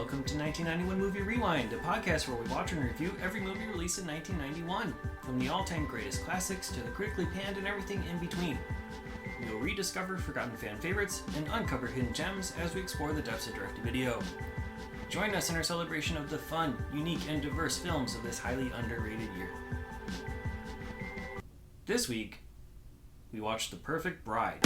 welcome to 1991 Movie Rewind, a podcast where we watch and review every movie released in 1991, from the all-time greatest classics to the critically panned and everything in between. We'll rediscover forgotten fan favorites and uncover hidden gems as we explore the depths of direct-to-video. Join us in our celebration of the fun, unique, and diverse films of this highly underrated year. This week, we watched The Perfect Bride.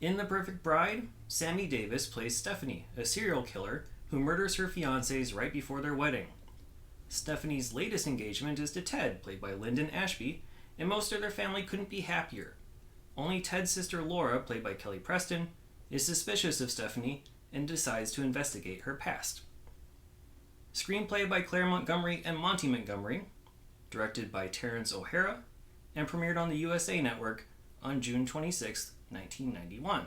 In The Perfect Bride, Sammi Davis plays Stephanie, a serial killer who murders her fiancés right before their wedding. Stephanie's latest engagement is to Ted, played by Linden Ashby, and most of their family couldn't be happier. Only Ted's sister Laura, played by Kelly Preston, is suspicious of Stephanie and decides to investigate her past. Screenplay by Claire Montgomery and Monte Montgomery, directed by Terrence O'Hara, and premiered on the USA Network on June 26th, 1991.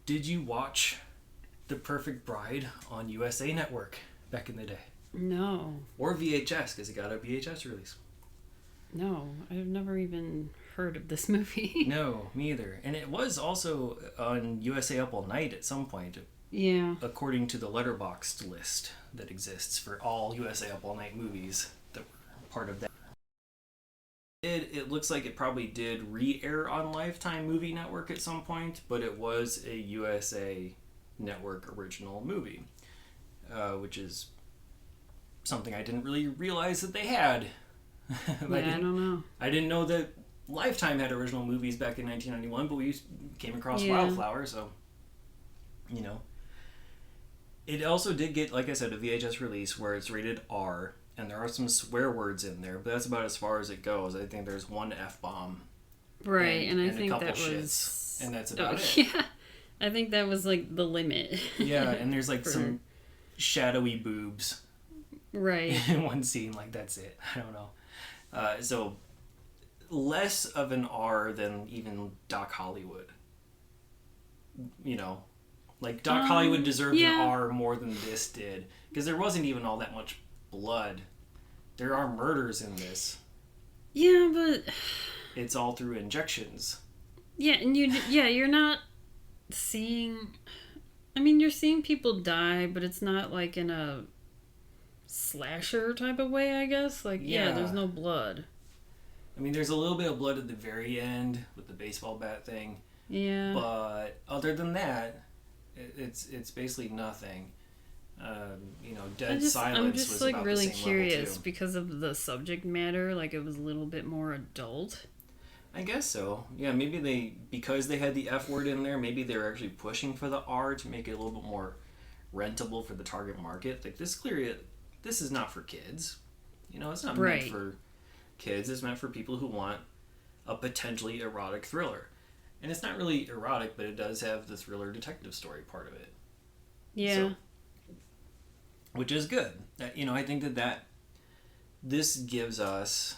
Did you watch The Perfect Bride on USA Network back in the day? No. Or VHS, because it got a VHS release. No, I've never even heard of this movie. No, me either. And it was also on USA Up All Night at some point. Yeah. According to the Letterboxd list that exists for all USA Up All Night movies that were part of that. It looks like it probably did re-air on Lifetime Movie Network at some point, but it was a USA Network original movie, which is something I didn't really realize that they had. I don't know. I didn't know that Lifetime had original movies back in 1991, but we came across Wildflower, so, you know. It also did get, like I said, a VHS release where it's rated R, and there are some swear words in there, but that's about as far as it goes. I think there's one F-bomb. Right, and I think a couple that shits, was... and that's about it. Yeah, I think that was like the limit. Yeah, and there's like some shadowy boobs. Right. In one scene, like that's it. I don't know. So, less of an R than even Doc Hollywood. You know? Like, Doc Hollywood deserved an R more than this did. Because there wasn't even all that much blood. There are murders in this. Yeah, but it's all through injections. Yeah, and you're not seeing. I mean, you're seeing people die, but it's not like in a slasher type of way, I guess. Like, yeah, there's no blood. I mean, there's a little bit of blood at the very end with the baseball bat thing. Yeah. But other than that, it's basically nothing. Dead Silence I'm just was like about really the same curious because of the subject matter. Like, it was a little bit more adult. I guess so. Yeah, maybe because they had the F word in there, maybe they were actually pushing for the R to make it a little bit more rentable for the target market. Like, this is not for kids. You know, it's not meant for kids. It's meant for people who want a potentially erotic thriller. And it's not really erotic, but it does have the thriller detective story part of it. Yeah. So, which is good. I think that this gives us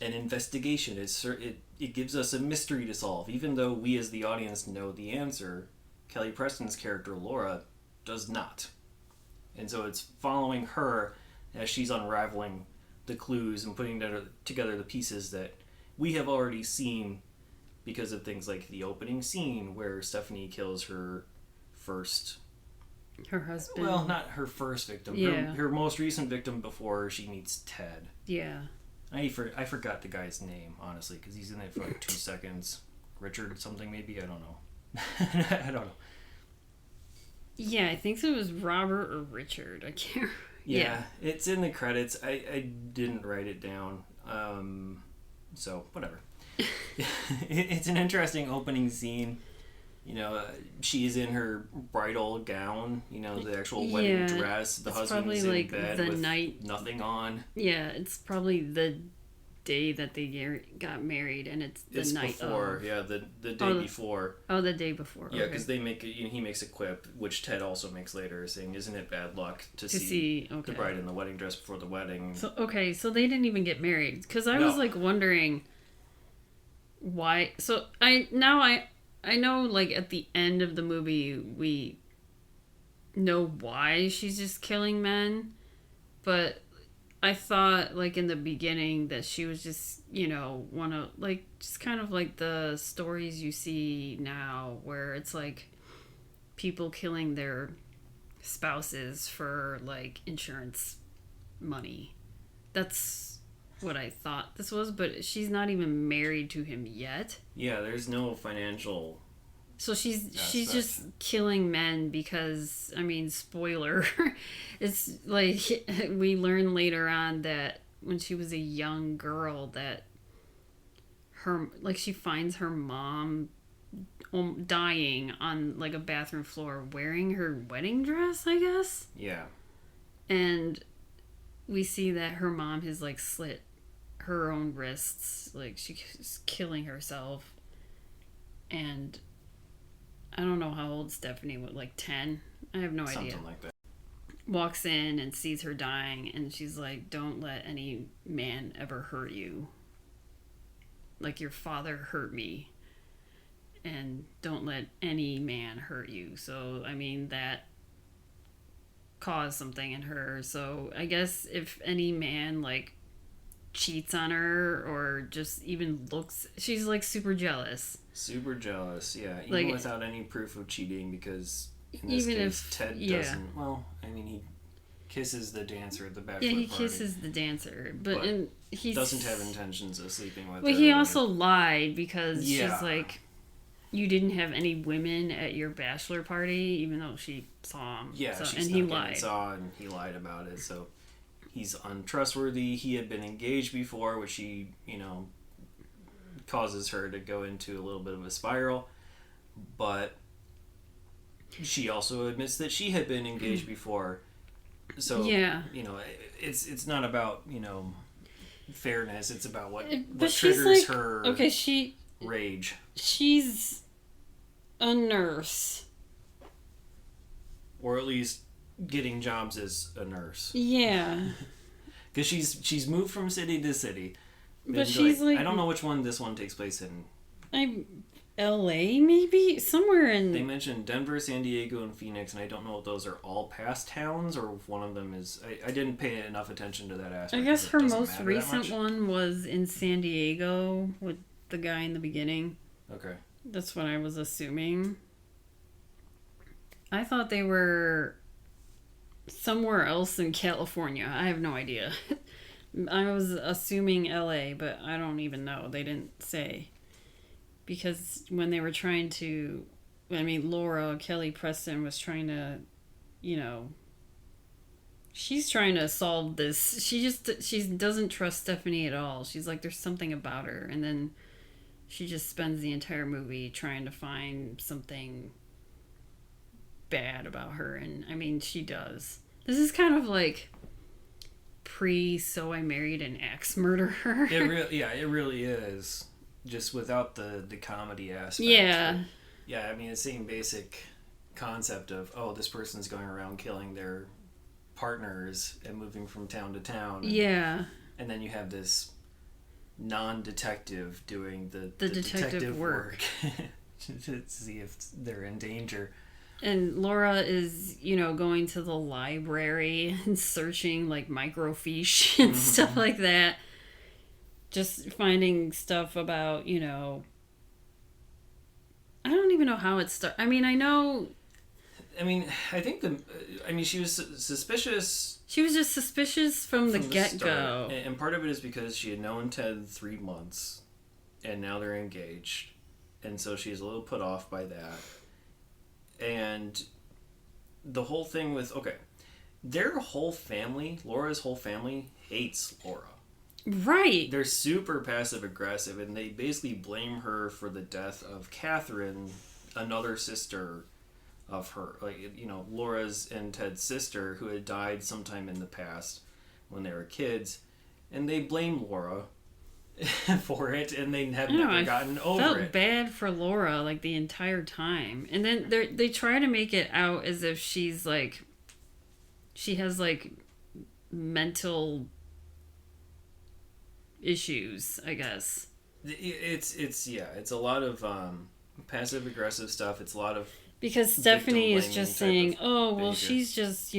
an investigation. It gives us a mystery to solve. Even though we as the audience know the answer, Kelly Preston's character, Laura, does not. And so it's following her as she's unraveling the clues and putting together the pieces that we have already seen because of things like the opening scene where Stephanie kills her husband. Well, not her first victim. Yeah. Her most recent victim before she meets Ted. Yeah. I forgot the guy's name, honestly, because he's in it for like 2 seconds. Richard something, maybe? I don't know. I don't know. Yeah, I think it was Robert or Richard. I can't... Yeah, it's in the credits. I didn't write it down. So, whatever. It's an interesting opening scene. She's in her bridal gown, the actual wedding dress. The husband's in bed with nothing on. Yeah, it's probably the day that they got married, and it's the night before, of. yeah, the day before. Oh, the day before. Yeah, because they make he makes a quip, which Ted also makes later, saying, "Isn't it bad luck to see the bride in the wedding dress before the wedding?" So so they didn't even get married, because I was like wondering why. So I know, like, at the end of the movie we know why she's just killing men, but I thought, like, in the beginning that she was just, just kind of like the stories you see now where it's like people killing their spouses for, like, insurance money. That's what I thought this was, but she's not even married to him yet. Yeah, there's no financial. So she's just killing men because, I mean, spoiler, it's like we learn later on that when she was a young girl that she finds her mom dying on, like, a bathroom floor wearing her wedding dress, I guess. Yeah. And we see that her mom has, like, slit her own wrists, like she's killing herself. And I don't know how old Stephanie was, like 10? I have no idea. Something like that. Walks in and sees her dying, and she's like, don't let any man ever hurt you. Like, your father hurt me. And don't let any man hurt you. So, I mean, that caused something in her. So, I guess if any man, like, cheats on her or just even looks, she's, like, super jealous. Super jealous, yeah. Even, like, without any proof of cheating, because in this even case, if Ted doesn't. Well, I mean, he kisses the dancer at the bachelor party. Yeah, he kisses the dancer, but he doesn't have intentions of sleeping with her. Well, he also lied because she's like, you didn't have any women at your bachelor party, even though she saw him. Yeah, so, she and snuck he in lied. And saw, and he lied about it. So he's untrustworthy. He had been engaged before, which he, causes her to go into a little bit of a spiral. But she also admits that she had been engaged before. So, it's not about, fairness. It's about what triggers her rage. She's a nurse. Or at least getting jobs as a nurse. Yeah. Because she's moved from city to city. But she's like... I don't know which one this one takes place in. L.A. maybe? Somewhere in... They mentioned Denver, San Diego, and Phoenix, and I don't know if those are all past towns or if one of them is... I didn't pay enough attention to that aspect. I guess her most recent one was in San Diego with the guy in the beginning. Okay. That's what I was assuming. I thought they were somewhere else in California. I have no idea. I was assuming LA, but I don't even know. They didn't say. Because when they were trying to... Laura, Kelly Preston was trying to, she's trying to solve this. She doesn't trust Stephanie at all. She's like, there's something about her. And then she just spends the entire movie trying to find something bad about her. And, she does. This is kind of like... So I married an ex murderer. It really is. Just without the comedy aspect. Yeah. But, yeah, the same basic concept of, this person's going around killing their partners and moving from town to town. Yeah. And then you have this non-detective doing the detective work. To see if they're in danger. And Laura is, going to the library and searching, like, microfiche and stuff like that. Just finding stuff about, I don't even know how it started. I know... I think she was suspicious... She was just suspicious from the get-go. And part of it is because she had known Ted 3 months, and now they're engaged. And so she's a little put off by that. And the whole thing with... Okay, their whole family, Laura's whole family, hates Laura. Right. They're super passive-aggressive, and they basically blame her for the death of Catherine, another sister of her. Laura's and Ted's sister, who had died sometime in the past when they were kids. And they blame Laura for it, and they have never gotten over it. I felt bad for Laura, like, the entire time. And then they try to make it out as if she's, like, she has, like, mental issues, I guess. It's a lot of passive aggressive stuff. It's a lot of, because Stephanie is just saying, oh, well, she's just,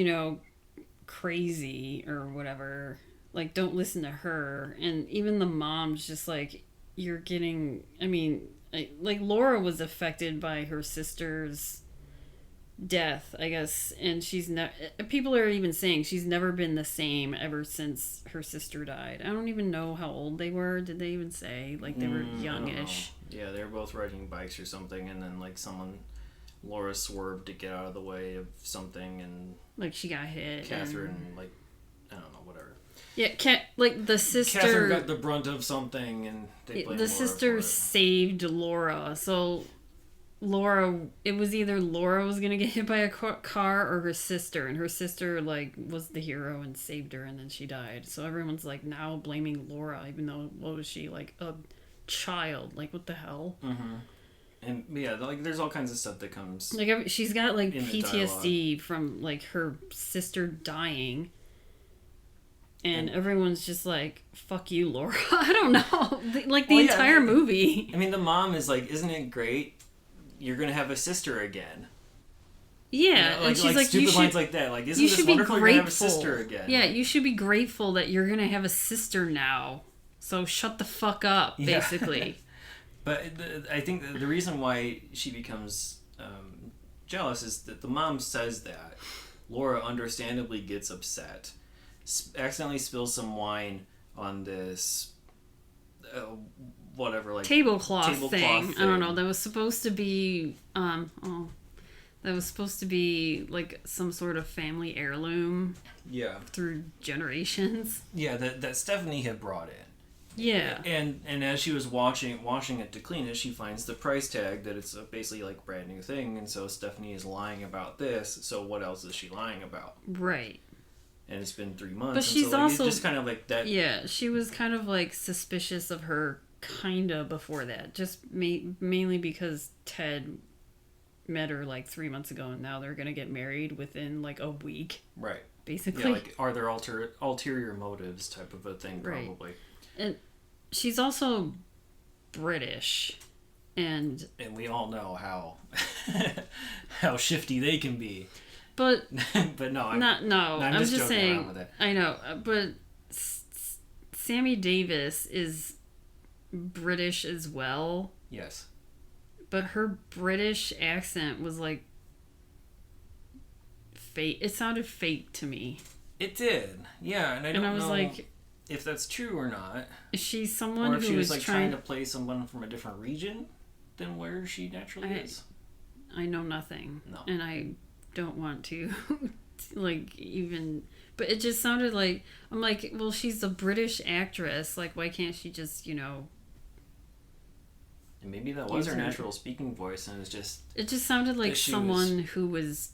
crazy or whatever. Like, don't listen to her. And even the mom's just like, you're getting, I mean, like Laura was affected by her sister's death, I guess, and people are even saying she's never been the same ever since her sister died. I don't even know how old they were. Did they even say? Like, they were youngish. Yeah, they were both riding bikes or something, and then, like, Laura swerved to get out of the way of something, and like, she got hit. Catherine, like, I don't know, whatever. Yeah, like, the sister... Catherine got the brunt of something, and they blamed Laura. The sister saved Laura, so it was either Laura was going to get hit by a car or her sister, and her sister, like, was the hero and saved her, and then she died. So everyone's, like, now blaming Laura, even though, what was she, like, a child? Like, what the hell? Mm-hmm. And, yeah, like, there's all kinds of stuff that comes... Like, she's got, like, PTSD from, like, her sister dying... And everyone's just like, fuck you, Laura. I don't know. Like, the entire movie. I mean, the mom is like, isn't it great? You're going to have a sister again. Yeah. And she's like stupid lines like that. Like, isn't this wonderful? You're going to have a sister again. Yeah, you should be grateful that you're going to have a sister now. So shut the fuck up, basically. But I think the reason why she becomes jealous is that the mom says that. Laura understandably gets upset. Accidentally spills some wine on this whatever, like, tablecloth thing. I don't know. That was supposed to be like some sort of family heirloom. Yeah. Through generations. Yeah, that Stephanie had brought in. Yeah. And as she was washing it to clean it, she finds the price tag that it's basically like brand new thing, and so Stephanie is lying about this. So what else is she lying about? Right. And it's been 3 months. But she's also... It's just kind of like that... Yeah, she was kind of, like, suspicious of her, kinda, before that. Just mainly because Ted met her, like, 3 months ago, and now they're gonna get married within, like, a week. Right. Basically. Yeah, like, are there ulterior motives type of a thing, probably. Right. And she's also British. And we all know how shifty they can be. But no, I'm just saying. With it. I know, but Sammi Davis is British as well. Yes. But her British accent was like fake. It sounded fake to me. It did, yeah, and I don't know like, if that's true or not. Is she someone or if who she was like trying to play someone from a different region than where she naturally is? I know nothing. No, and I don't want to like even, but it just sounded like, I'm like, well, she's a British actress, like, why can't she just, and maybe that was her natural speaking voice, and it just sounded like someone who was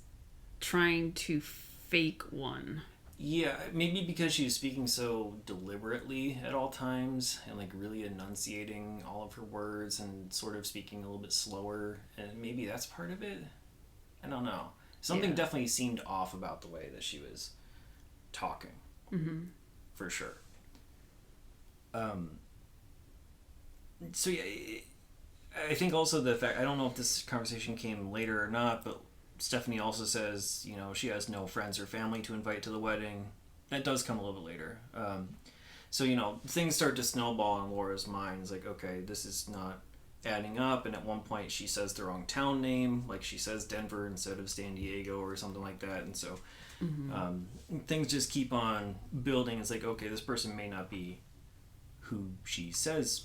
trying to fake one. Yeah, maybe because she was speaking so deliberately at all times, and like really enunciating all of her words and sort of speaking a little bit slower, and maybe that's part of it. I don't know. Something definitely seemed off about the way that she was talking. Mm-hmm. For sure. So yeah, I think also the fact, I don't know if this conversation came later or not, but Stephanie also says, she has no friends or family to invite to the wedding. That does come a little bit later. So, things start to snowball in Laura's mind. It's like, okay, this is not adding up, and at one point she says the wrong town name, like she says Denver instead of San Diego or something like that, and so things just keep on building. It's like, okay, this person may not be who she says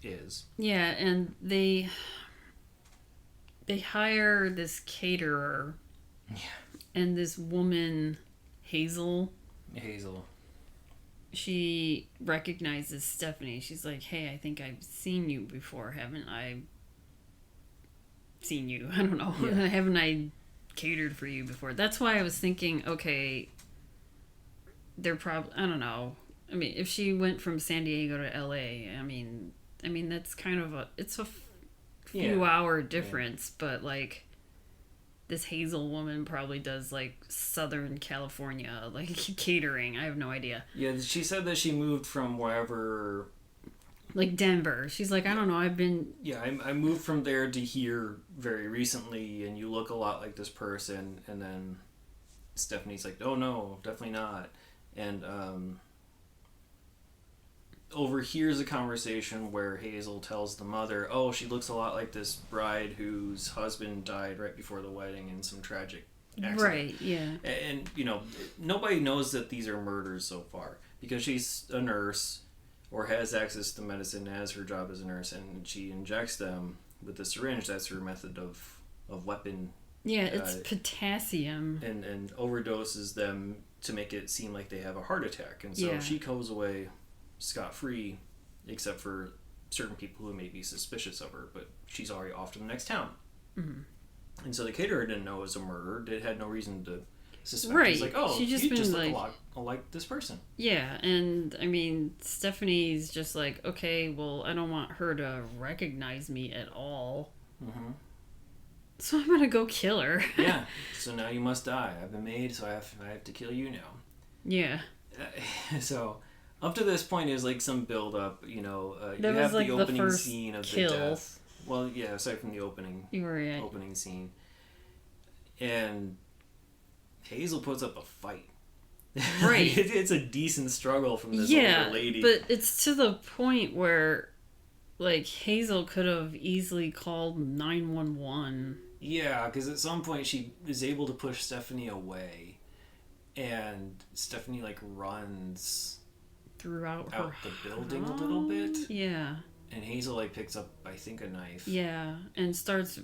is. Yeah, and they hire this caterer, and this woman, Hazel, she recognizes Stephanie. She's like, hey, I think I've seen you before. Haven't I seen you? I don't know. Yeah. Haven't I catered for you before? That's why I was thinking, okay, they're probably, I don't know. I mean, if she went from San Diego to LA, I mean that's kind of it's a few hour difference, but like this Hazel woman probably does like Southern California, like catering. I have no idea. Yeah, she said that she moved from wherever. Like Denver. She's like, I don't know, I've been... Yeah, I moved from there to here very recently, and you look a lot like this person. And then Stephanie's like, oh no, definitely not. And overhears a conversation where Hazel tells the mother, oh, she looks a lot like this bride whose husband died right before the wedding in some tragic accident. Right, yeah. And, you know, nobody knows that these are murders so far, because she's a nurse or has access to medicine as her job as a nurse, and she injects them with a syringe. That's her method of weapon. Yeah, it's potassium. And overdoses them to make it seem like they have a heart attack. And so she goes away scot-free, except for certain people who may be suspicious of her, but she's already off to the next town. Mm-hmm. And so the caterer didn't know it was a murder. It had no reason to suspect. Right. He's like, oh, she just you just like, look a lot like this person. Yeah, and I mean, Stephanie's just like, okay, well, I don't want her to recognize me at all. Mm-hmm. So I'm gonna go kill her. Yeah. So now you must die. I've been made, so I have to kill you now. Yeah. So up to this point is like some build up. You know, you that have was like the opening scene of kill. the death. Well, yeah, aside from the opening scene, and Hazel puts up a fight. Right. It's a decent struggle from this older lady. But it's to the point where, like, Hazel could have easily called 911. Yeah, because at some point she is able to push Stephanie away, and Stephanie like runs throughout out the building a little bit. Yeah. And Hazel like picks up, I think, a knife. Yeah, and starts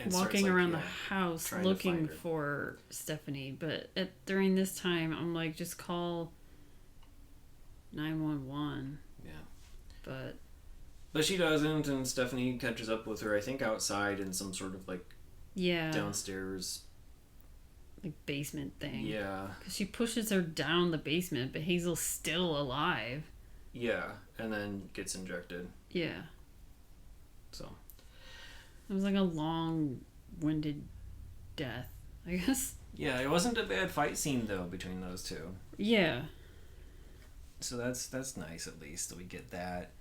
walking around the house looking for Stephanie. But during this time, I'm like, just call 911. Yeah. But she doesn't, and Stephanie catches up with her, I think, outside in some sort of like downstairs like basement thing. Yeah. Because she pushes her down the basement, but Hazel's still alive. Yeah, and then gets injected. Yeah. So. It was like a long-winded death, I guess. Yeah, it wasn't a bad fight scene, though, between those two. Yeah. So that's nice, at least, that we get that.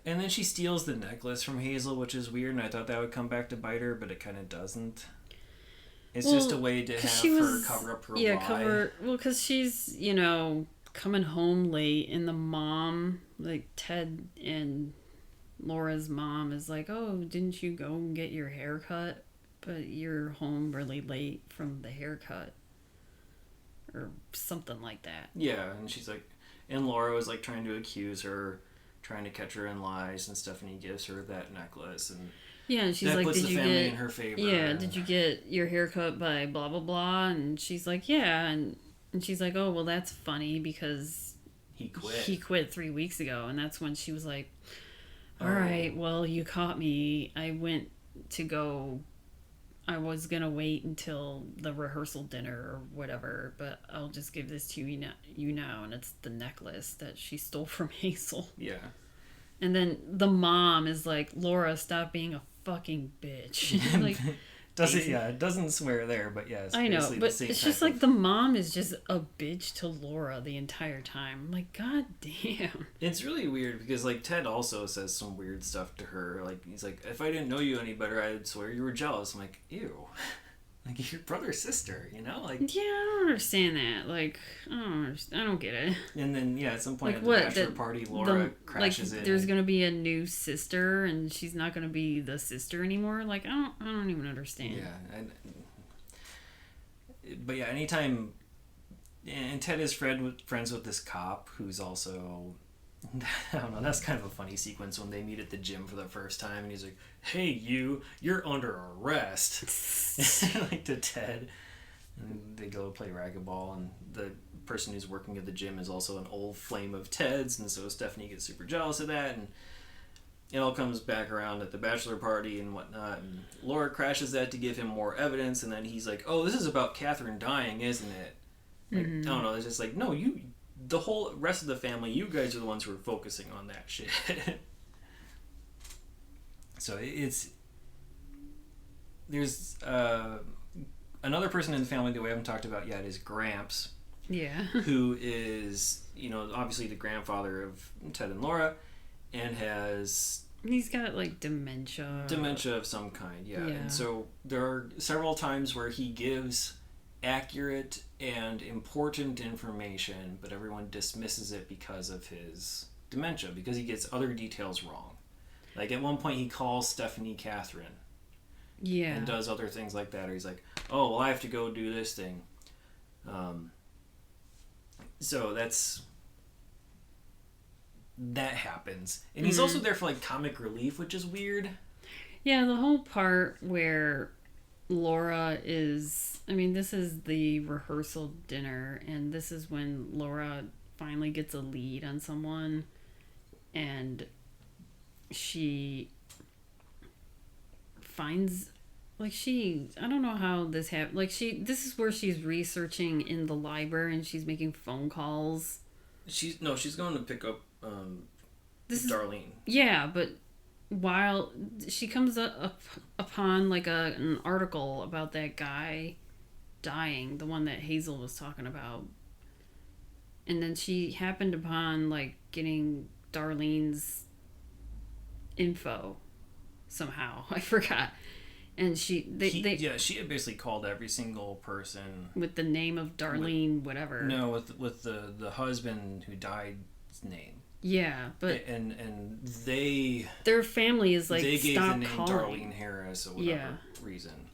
And then she steals the necklace from Hazel, which is weird, and I thought that would come back to bite her, but it kind of doesn't. It's just a way to have her cover up her lie. Well, because she's, you know, coming home late, and the mom, like Ted and Laura's mom, is like, oh, didn't you go and get your hair cut? But you're home really late from the haircut. Or something like that. Yeah, and she's like, and Laura was like trying to accuse her, trying to catch her in lies, and Stephanie gives her that necklace, and and she's that like, puts did the you family get in her favor? Yeah, did you get your hair cut by blah blah blah? And she's like, yeah, and she's like, oh, well, that's funny because he quit 3 weeks ago, and that's when she was like, all right, well, you caught me. I was gonna wait until the rehearsal dinner or whatever, but I'll just give this to you now, and it's the necklace that she stole from Hazel. Yeah. And then the mom is like, Laura, stop being a fucking bitch. Like, it doesn't swear there, but yeah, it's I know, basically but the same it's just like the mom is just a bitch to Laura the entire time. I'm like, god damn. It's really weird because like Ted also says some weird stuff to her. Like he's like, if I didn't know you any better, I'd swear you were jealous. I'm like, ew. Like your brother's sister, you know? Like yeah, I don't understand that. Like I don't get it. And then at some point like at the bachelor party, Laura crashes in. There's gonna be a new sister, and she's not gonna be the sister anymore. Like I don't even understand. Yeah, but yeah, anytime, and Ted is friends with this cop who's also, I don't know, that's kind of a funny sequence when they meet at the gym for the first time, and he's like, hey, you're under arrest. Like to Ted. And they go play racquetball, and the person who's working at the gym is also an old flame of Ted's, and so Stephanie gets super jealous of that, and it all comes back around at the bachelor party and whatnot, and Laura crashes that to give him more evidence, and then he's like, oh, this is about Catherine dying, isn't it? Like, I don't know, it's just like, no, the whole rest of the family, you guys are the ones who are focusing on that shit. So there's another person in the family that we haven't talked about yet is Gramps. Yeah. Who is, obviously the grandfather of Ted and Laura, and he's got like dementia. Dementia of some kind, yeah. And so there are several times where he gives accurate and important information, but everyone dismisses it because of his dementia, because he gets other details wrong. Like at one point he calls Stephanie Catherine. Yeah. And does other things like that. Or he's like, oh, well, I have to go do this thing. So that happens. And he's also there for like comic relief, which is weird. Yeah, the whole part where Laura is... I mean, this is the rehearsal dinner, and this is when Laura finally gets a lead on someone, and she finds... Like, I don't know how this happened. Like, this is where she's researching in the library, and she's making phone calls. She's going to pick up Darlene. Yeah, but while she comes upon like an article about that guy dying, the one that Hazel was talking about, and then she happened upon like getting Darlene's info somehow. I forgot. And she had basically called every single person with the name of Darlene, whatever. No, with the husband who died's name. Yeah, but and their family is like, they gave stop the name calling. Darlene Harris or whatever reason.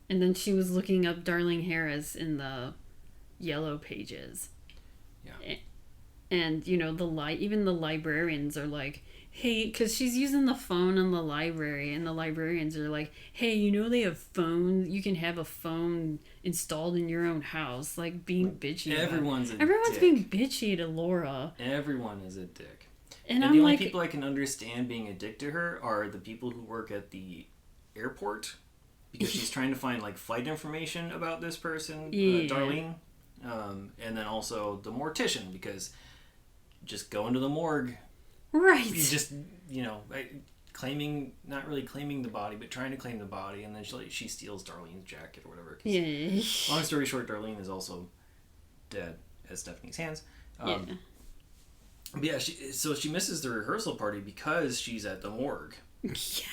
And then she was looking up Darlene Harris in the yellow pages. Yeah. And even the librarians are like, hey, because she's using the phone in the library, and the librarians are like, hey, they have phones. You can have a phone installed in your own house. Like, being bitchy. Everyone's being bitchy to Laura. Everyone is a dick. And the only people I can understand being a dick to her are the people who work at the airport, because she's trying to find, like, flight information about this person, Darlene. And then also the mortician, because just going to the morgue... Right. You just, not really claiming the body, but trying to claim the body, and then she steals Darlene's jacket or whatever. Yeah. Long story short, Darlene is also dead at Stephanie's hands. But yeah, so she misses the rehearsal party because she's at the morgue. Yeah.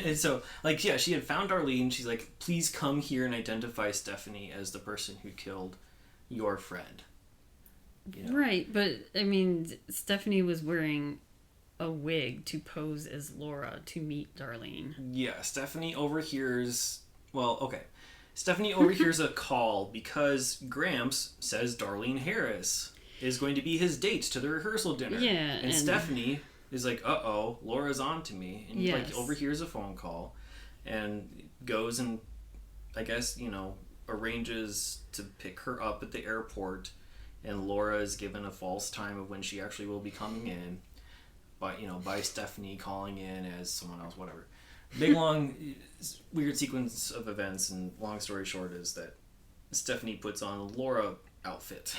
And so, she had found Darlene. She's like, please come here and identify Stephanie as the person who killed your friend. Right, but I mean, Stephanie was wearing a wig to pose as Laura to meet Darlene. Yeah, Stephanie overhears a call because Gramps says Darlene Harris is going to be his date to the rehearsal dinner. Yeah, and Stephanie is like, uh-oh, Laura's on to me, and overhears a phone call and goes and, I guess, arranges to pick her up at the airport. And Laura is given a false time of when she actually will be coming in, by Stephanie calling in as someone else, whatever. Big, long, weird sequence of events, and long story short is that Stephanie puts on a Laura outfit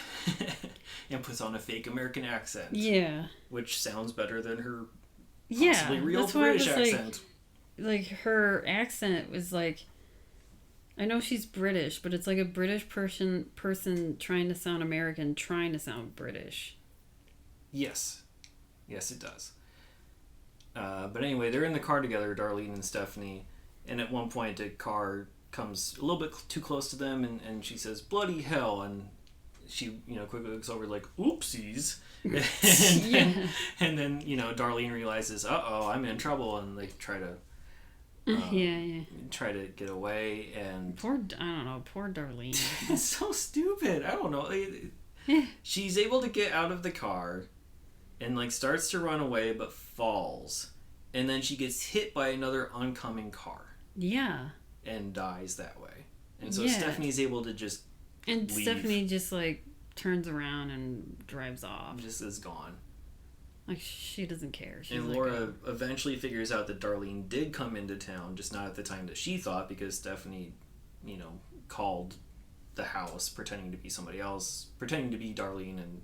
and puts on a fake American accent. Yeah. Which sounds better than her possibly real British accent. Like, her accent was like... I know she's British, but it's like a British person trying to sound American, trying to sound British. Yes. Yes, it does. But anyway, they're in the car together, Darlene and Stephanie, and at one point a car comes a little bit too close to them, and she says, bloody hell, and she, quickly looks over like, oopsies. And then, Darlene realizes, uh-oh, I'm in trouble, and they try to... try to get away, and poor Darlene. It's so stupid. I don't know. She's able to get out of the car and starts to run away, but falls, and then she gets hit by another oncoming car. Yeah. And dies that way. And so Stephanie's able to just leave. Stephanie just turns around and drives off. Just is gone. Like, she doesn't care. She's and Laura eventually figures out that Darlene did come into town, just not at the time that she thought, because Stephanie, called the house, pretending to be somebody else, pretending to be Darlene, and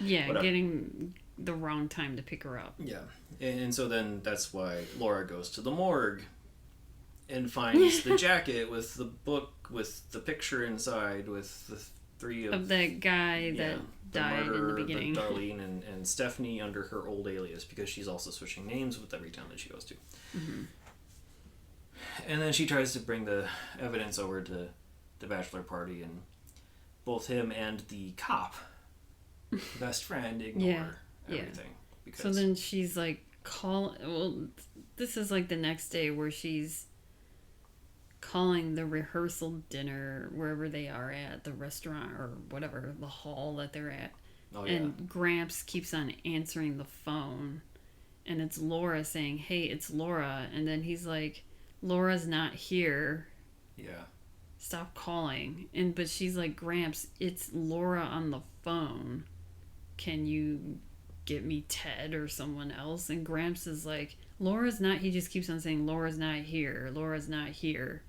Yeah, whatever. Getting the wrong time to pick her up. Yeah, and so then that's why Laura goes to the morgue and finds the jacket with the book with the picture inside with the three of that guy that died murderer, in the beginning. Darlene and Stephanie under her old alias, because she's also switching names with every town that she goes to. Mm-hmm. And then she tries to bring the evidence over to the bachelor party, and both him and the cop, best friend, ignore everything. Because... So then she's like, this is like the next day where she's calling the rehearsal dinner wherever they are at, the restaurant or whatever, the hall that they're at. Oh, and Gramps keeps on answering the phone, and it's Laura saying, "Hey, it's Laura," and then he's like, "Laura's not here. Yeah. Stop calling." But she's like, "Gramps, it's Laura on the phone. Can you get me Ted or someone else?" And Gramps is like, "Laura's not," he just keeps on saying, "Laura's not here. Laura's not here."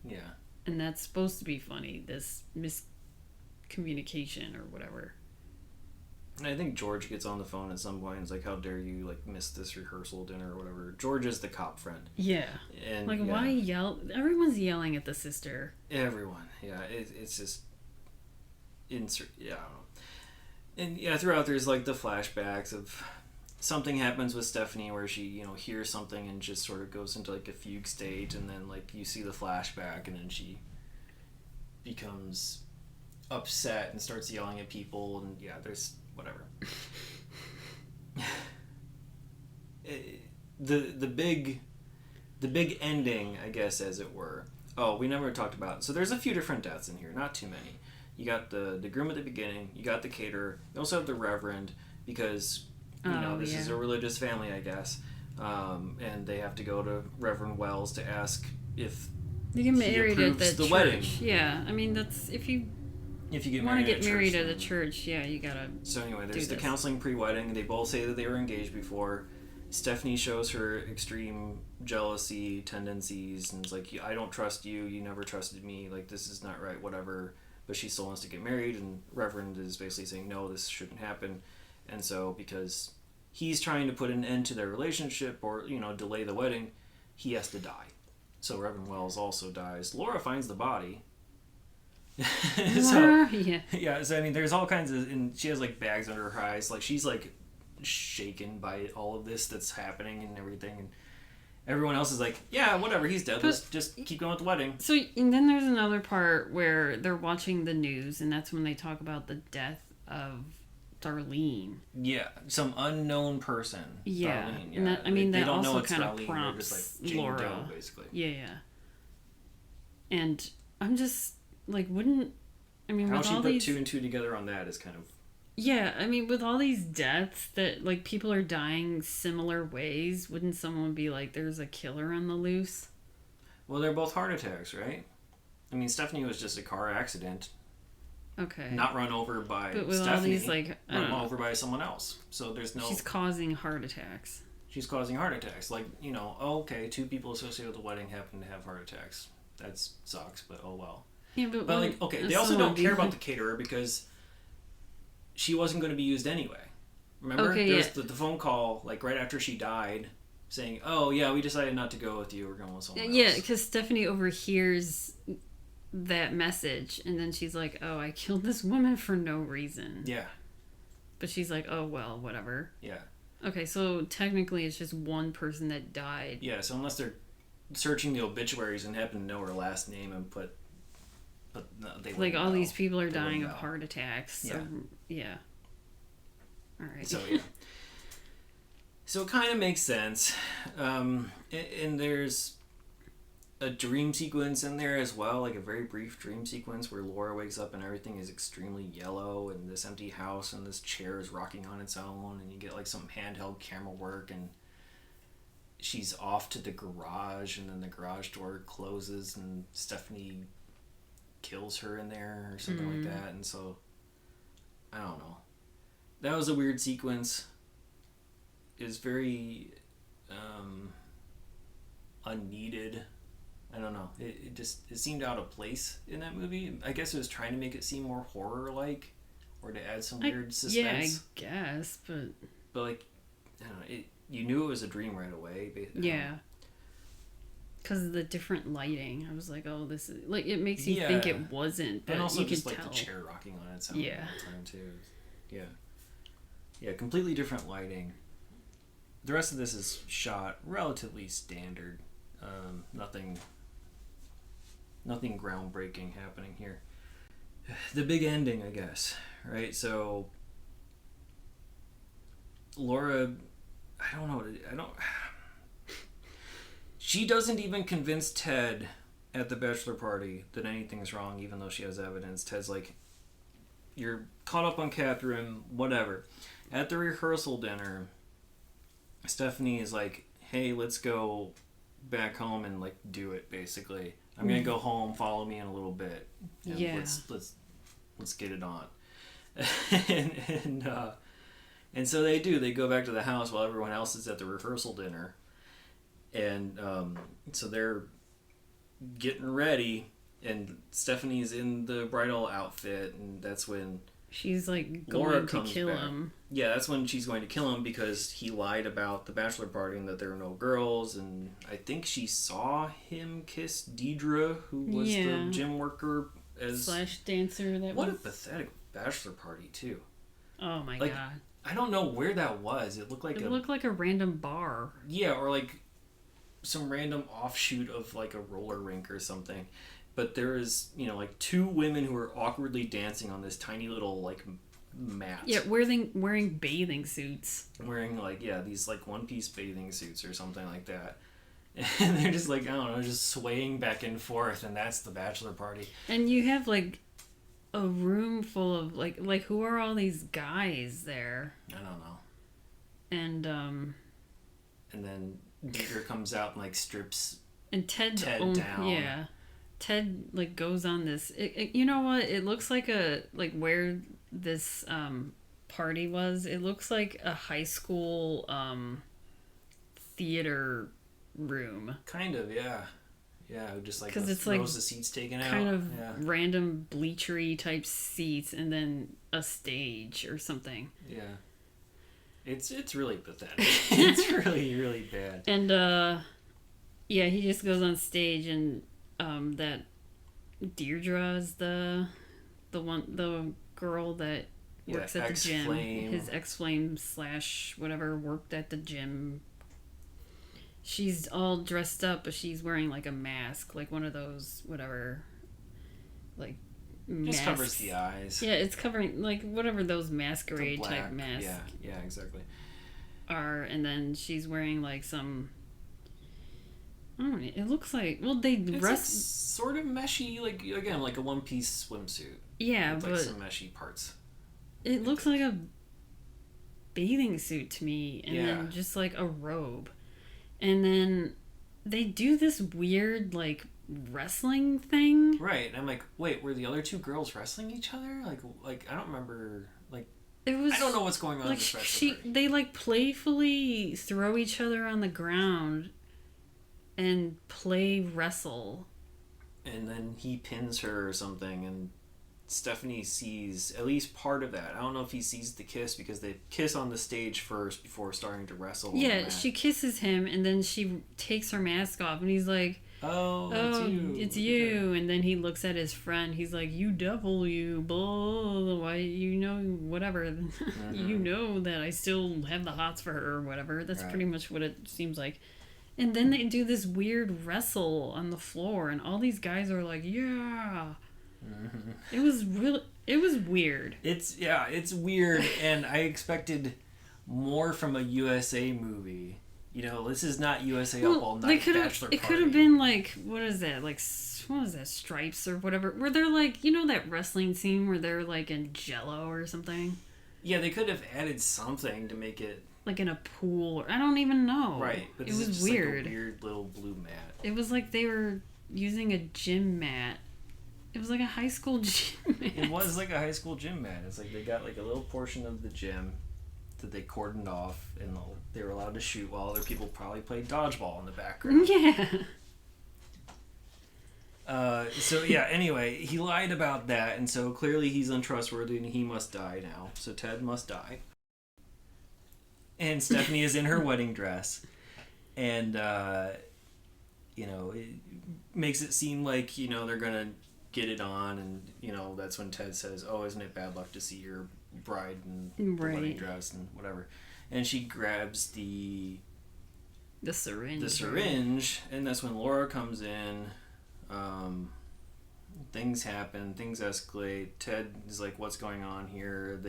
Yeah. And that's supposed to be funny, this miscommunication or whatever. And I think George gets on the phone at some point and is like, "How dare you miss this rehearsal dinner or whatever." George is the cop friend. Yeah. And why yell? Everyone's yelling at the sister. Everyone. Yeah. It's just insert. Yeah. I don't know. And throughout there's the flashbacks of something happens with Stephanie where she hears something and just sort of goes into a fugue state, and then you see the flashback, and then she becomes upset and starts yelling at people, and there's whatever. The big ending, I guess, as it were. Oh, we never talked about. So there's a few different deaths in here, not too many. You got the groom at the beginning. You got the caterer. You also have the reverend, because this is a religious family, I guess, and they have to go to Reverend Wells to ask if they get married at the church. Wedding. Yeah, I mean that's if you want to get married at a church, you gotta. So anyway, there's the counseling pre-wedding. They both say that they were engaged before. Stephanie shows her extreme jealousy tendencies and is like, "I don't trust you. You never trusted me. This is not right. Whatever." But she still wants to get married, and Reverend is basically saying, "No, this shouldn't happen." And so, because he's trying to put an end to their relationship or delay the wedding, he has to die. So Reverend Wells also dies. Laura finds the body. So I mean, there's all kinds of, and she has bags under her eyes, she's shaken by all of this that's happening and everything, and everyone else is like, "Yeah, whatever, he's dead. Let's just keep going with the wedding." So, and then there's another part where they're watching the news, and that's when they talk about the death of Darlene. Yeah, some unknown person. Yeah, Darlene, and that, I mean, that don't also kind of prompts Jane Laura, Doe, basically. Yeah. And I'm just wouldn't, I mean, how with she all put these 2 and 2 together on that is kind of. Yeah, I mean, with all these deaths that people are dying similar ways, wouldn't someone be like, "There's a killer on the loose"? Well, they're both heart attacks, right? I mean, Stephanie was just a car accident. Okay. Not run over by but with Stephanie. All these, run over by someone else. So there's no. She's causing heart attacks. She's causing heart attacks. Okay, 2 people associated with the wedding happen to have heart attacks. That sucks, but oh well. Yeah, but they also don't care about the caterer because she wasn't going to be used anyway. Remember? Okay, there was the phone call right after she died saying, "Oh yeah, we decided not to go with you. We're going with someone else." Yeah, because Stephanie overhears that message, and then she's like, "Oh, I killed this woman for no reason." Yeah. But she's like, "Oh well, whatever." Yeah. Okay, so technically it's just one person that died. Yeah, so unless they're searching the obituaries and happen to know her last name and put no, they all these people are dying of heart attacks. So, yeah. All right. So yeah. So it kind of makes sense, and there's a dream sequence in there as well, a very brief dream sequence where Laura wakes up and everything is extremely yellow, and this empty house and this chair is rocking on its own, and you get some handheld camera work, and she's off to the garage, and then the garage door closes and Stephanie kills her in there or something like that. And so I don't know, that was a weird sequence. It was very unneeded, I don't know. It seemed out of place in that movie. I guess it was trying to make it seem more horror-like, or to add some weird suspense. Yeah, I guess, but like, I don't know. You knew it was a dream right away. Yeah. Because of the different lighting, I was like, "Oh, this is like." It makes you think it wasn't, but and also you just could like tell. the chair rocking on its own all the time too. Yeah, completely different lighting. The rest of this is shot relatively standard. Nothing groundbreaking happening here. The big ending, I guess, right? So Laura, she doesn't even convince Ted at the bachelor party that anything's wrong, even though she has evidence. Ted's like, you're caught up on Catherine, whatever. At the rehearsal dinner, Stephanie is like, hey, let's go back home and like do it, basically. I'm gonna go home, follow me in a little bit. And let's get it on. and so they do. They go back to the house while everyone else is at the rehearsal dinner. And so they're getting ready, and Stephanie's in the bridal outfit, and that's when she's like Laura going to kill him. Yeah, that's when she's going to kill him because he lied about the bachelor party and that there were no girls, and I think she saw him kiss Deidre, who was the gym worker slash dancer. What a pathetic bachelor party too. Oh my god. I don't know where that was. It looked like a random bar. Yeah, or like some random offshoot of like a roller rink or something. But there is, like two women who are awkwardly dancing on this tiny little like mat. Yeah, wearing bathing suits. Wearing these like one-piece bathing suits or something like that. And they're just like, I don't know, just swaying back and forth, and that's the bachelor party. And you have like a room full of like who are all these guys there? I don't know. And then Deidre comes out and like strips Ted down. Yeah. Ted like goes on this. You know what? It looks like where this party was. It looks like a high school theater room. Kind of, yeah. Yeah, just like because it's rows of seats taken out. Kind of random bleachery type seats, and then a stage or something. Yeah. It's really pathetic. It's really, really bad. And he just goes on stage, and that Deirdre is the girl that works at the gym. His ex-flame / whatever worked at the gym. She's all dressed up, but she's wearing like a mask, like one of those whatever, like masks. Just covers the eyes. Yeah, it's covering like whatever those masquerade type masks. Yeah, exactly. Are, and then she's wearing like some. I don't know. It looks like they it's like sort of meshy, like again like a one-piece swimsuit. Yeah, with but like some meshy parts. It looks like a bathing suit to me, and then just like a robe. And then they do this weird, like, wrestling thing. Right. And I'm like, wait, were the other two girls wrestling each other? Like I don't remember, like... I don't know what's going on like, in this bachelor party. They, like, playfully throw each other on the ground and play wrestle. And then he pins her or something, and Stephanie sees at least part of that. I don't know if he sees the kiss because they kiss on the stage first before starting to wrestle. Yeah, she kisses him, and then she takes her mask off, and he's like, "Oh, it's you." Okay. And then he looks at his friend. He's like, "You devil, you blah, why whatever. Mm-hmm. You know that I still have the hots for her or whatever." That's pretty much what it seems like. And then they do this weird wrestle on the floor, and all these guys are like, "Yeah." Mm-hmm. It was weird. It's weird, and I expected more from a USA movie. This is not USA Up All Night bachelor party. It could have been like, what is that? Like, what is that? Stripes or whatever. Where they're like, that wrestling scene where they're like in Jello or something. Yeah, they could have added something to make it like in a pool. Or, I don't even know. Right, but it was just weird. Like a weird little blue mat. It was like they were using a gym mat. It was like a high school gym mat. It was like a high school gym mat. It's like they got like a little portion of the gym that they cordoned off, and they were allowed to shoot while other people probably played dodgeball in the background. Yeah. So yeah, anyway, he lied about that, and so clearly he's untrustworthy and he must die now. So Ted must die. And Stephanie is in her wedding dress. And, it makes it seem like, they're going to get it on. And, that's when Ted says, oh, isn't it bad luck to see your bride in the wedding dress and whatever. And she grabs the syringe. And that's when Laura comes in. Things happen, things escalate. Ted is like, what's going on here?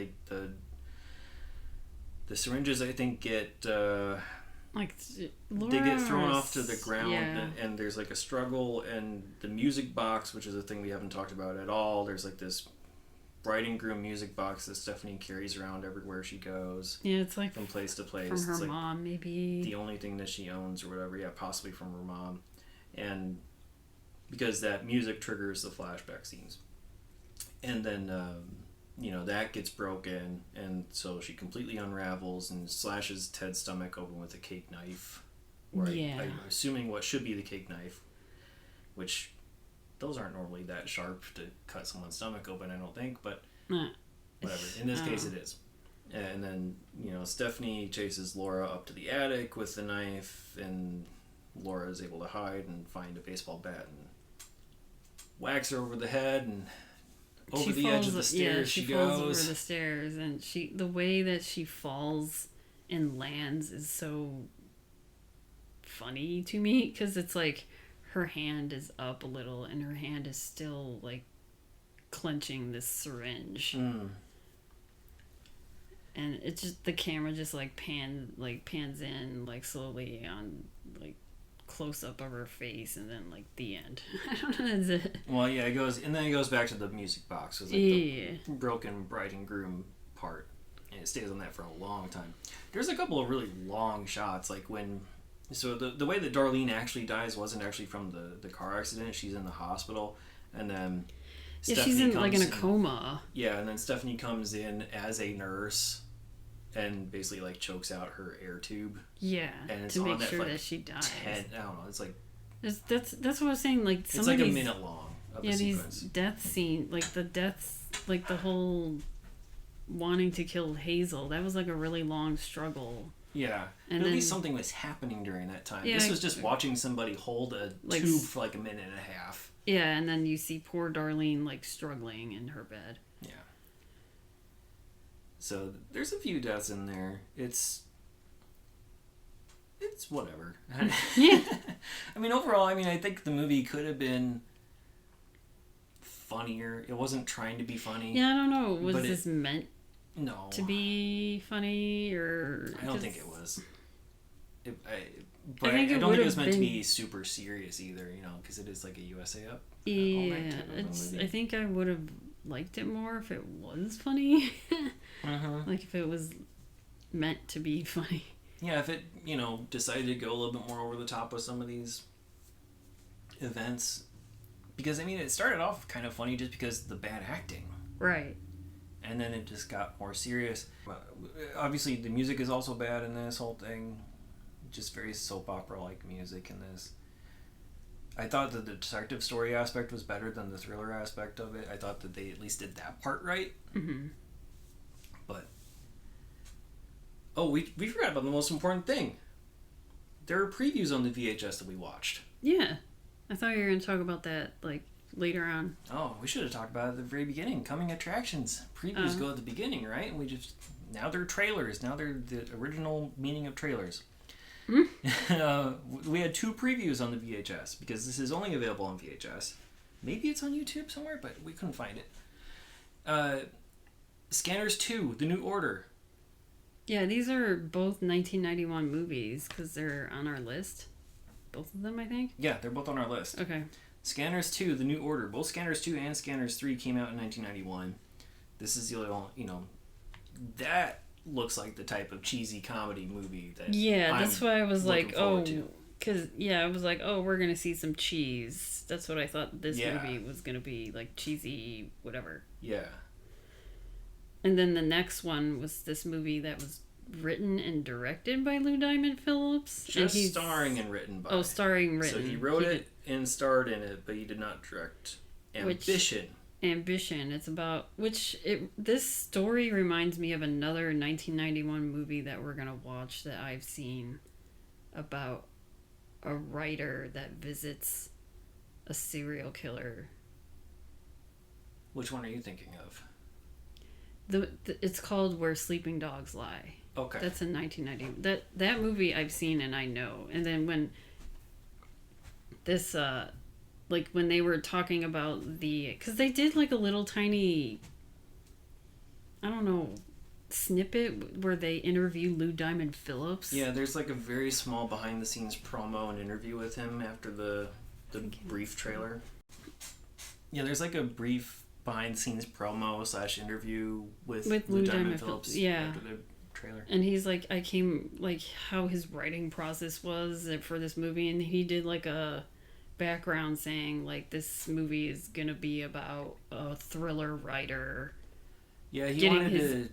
The syringes, I think, get Laura, they get thrown off to the ground, and there's like a struggle, and the music box, which is a thing we haven't talked about at all, there's like this bride and groom music box that Stephanie carries around everywhere she goes. Yeah, it's like from place to place. From her it's like mom, maybe. The only thing that she owns or whatever. Yeah, possibly from her mom. And because that music triggers the flashback scenes. And then, that gets broken, and so she completely unravels and slashes Ted's stomach open with a cake knife. I'm assuming what should be the cake knife, which those aren't normally that sharp to cut someone's stomach open, I don't think, but whatever. In this case, it is. And then, Stephanie chases Laura up to the attic with the knife, and Laura is able to hide and find a baseball bat and whacks her over the head, and over the edge of the stairs she goes. Falls over the stairs, and the way that she falls and lands is so funny to me, because it's like her hand is up a little and her hand is still like clenching this syringe. And it's just, the camera just pans in like slowly on like close up of her face, and then like the end. I don't know, that's it. Well, yeah, it goes back to the music box with like the broken bride and groom part, and it stays on that for a long time. There's a couple of really long shots, like when the way that Darlene actually dies wasn't actually from the car accident. She's in the hospital, and then she's in like in a coma. Yeah, and then Stephanie comes in as a nurse and basically like chokes out her air tube. Yeah, and it's to make that, sure like, that she dies. I don't know. It's like that's what I was saying. Like it's like a minute long. Of the sequence. These death scenes, like the deaths, like the whole wanting to kill Hazel. That was like a really long struggle. Yeah, and at least something was happening during that time. Yeah, this was just watching somebody hold a tube for like a minute and a half. Yeah, and then you see poor Darlene like struggling in her bed. Yeah. So there's a few deaths in there. It's whatever. Yeah. I mean, overall, I think the movie could have been funnier. It wasn't trying to be funny. Yeah, I don't know. Was this meant no to be funny, or I don't think it was. I don't think it was meant to be super serious either, because it is like a USA Up. Yeah, I think I would have liked it more if it was funny. Like if it was meant to be funny. Yeah, if it, decided to go a little bit more over the top with some of these events. Because, it started off kind of funny just because of the bad acting. Right. And then it just got more serious. Obviously, the music is also bad in this whole thing. Just very soap opera-like music in this. I thought that the detective story aspect was better than the thriller aspect of it. I thought that they at least did that part right. Mm-hmm. But... Oh, we forgot about the most important thing. There are previews on the VHS that we watched. Yeah. I thought you were going to talk about that, like, later on. Oh, we should have talked about it at the very beginning. Coming attractions. Previews go at the beginning, right? And now they're trailers. Now they're the original meaning of trailers. We had 2 previews on the VHS, because this is only available on VHS. Maybe it's on YouTube somewhere, but we couldn't find it. Scanners 2, The New Order. Yeah, these are both 1991 movies, because they're on our list. Both of them, I think? Yeah, they're both on our list. Okay. Scanners 2, The New Order. Both Scanners 2 and Scanners 3 came out in 1991. This is the little, that looks like the type of cheesy comedy movie that that's why I was like, because, I was like, we're going to see some cheese. That's what I thought this movie was going to be, like cheesy, whatever. Yeah. And then the next one was this movie that was written and directed by Lou Diamond Phillips. Just starring and written by. Oh, starring, written. So he wrote it and starred in it, but he did not direct. Ambition. It's about this story reminds me of another 1991 movie that we're gonna watch that I've seen about a writer that visits a serial killer. Which one are you thinking of? It's called Where Sleeping Dogs Lie. Okay. That's in 1990. That movie I've seen and I know. And then when this when they were talking about because they did like a little tiny, I don't know, snippet where they interview Lou Diamond Phillips. Yeah, there's like a very small behind the scenes promo and interview with him after the brief trailer. Yeah, there's like a brief behind the scenes promo / interview with Lou Diamond Phillips. Yeah. After the trailer. And he's like, how his writing process was for this movie, and he did like a background saying like this movie is gonna be about a thriller writer. Yeah, he wanted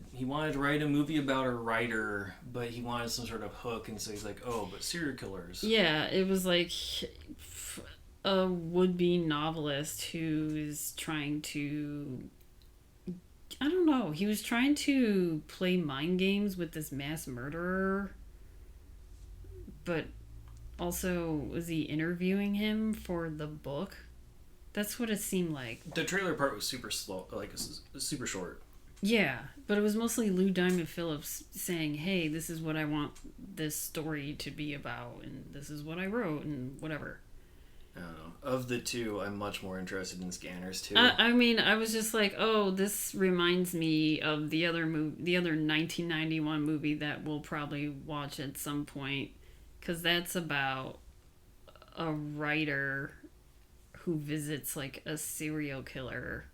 to write a movie about a writer, but he wanted some sort of hook, and so he's like, oh, but serial killers. Yeah, it was like a would-be novelist who's trying to, I don't know, he was trying to play mind games with this mass murderer, but also, was he interviewing him for the book? That's what it seemed like. The trailer part was super slow, like super short. Yeah, but it was mostly Lou Diamond Phillips saying, hey, this is what I want this story to be about, and this is what I wrote, and whatever. I don't know. Of the two, I'm much more interested in Scanners too. I mean, I was just like, oh, this reminds me of the other 1991 movie that we'll probably watch at some point, because that's about a writer who visits like a serial killer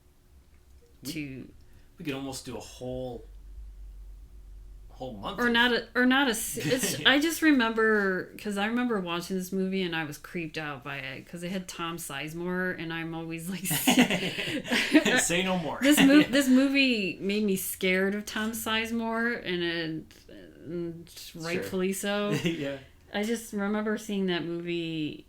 We could almost do a whole month. I just remember, because I remember watching this movie and I was creeped out by it because it had Tom Sizemore, and I'm always like, say no more. This movie made me scared of Tom Sizemore, and rightfully so. Yeah. I just remember seeing that movie,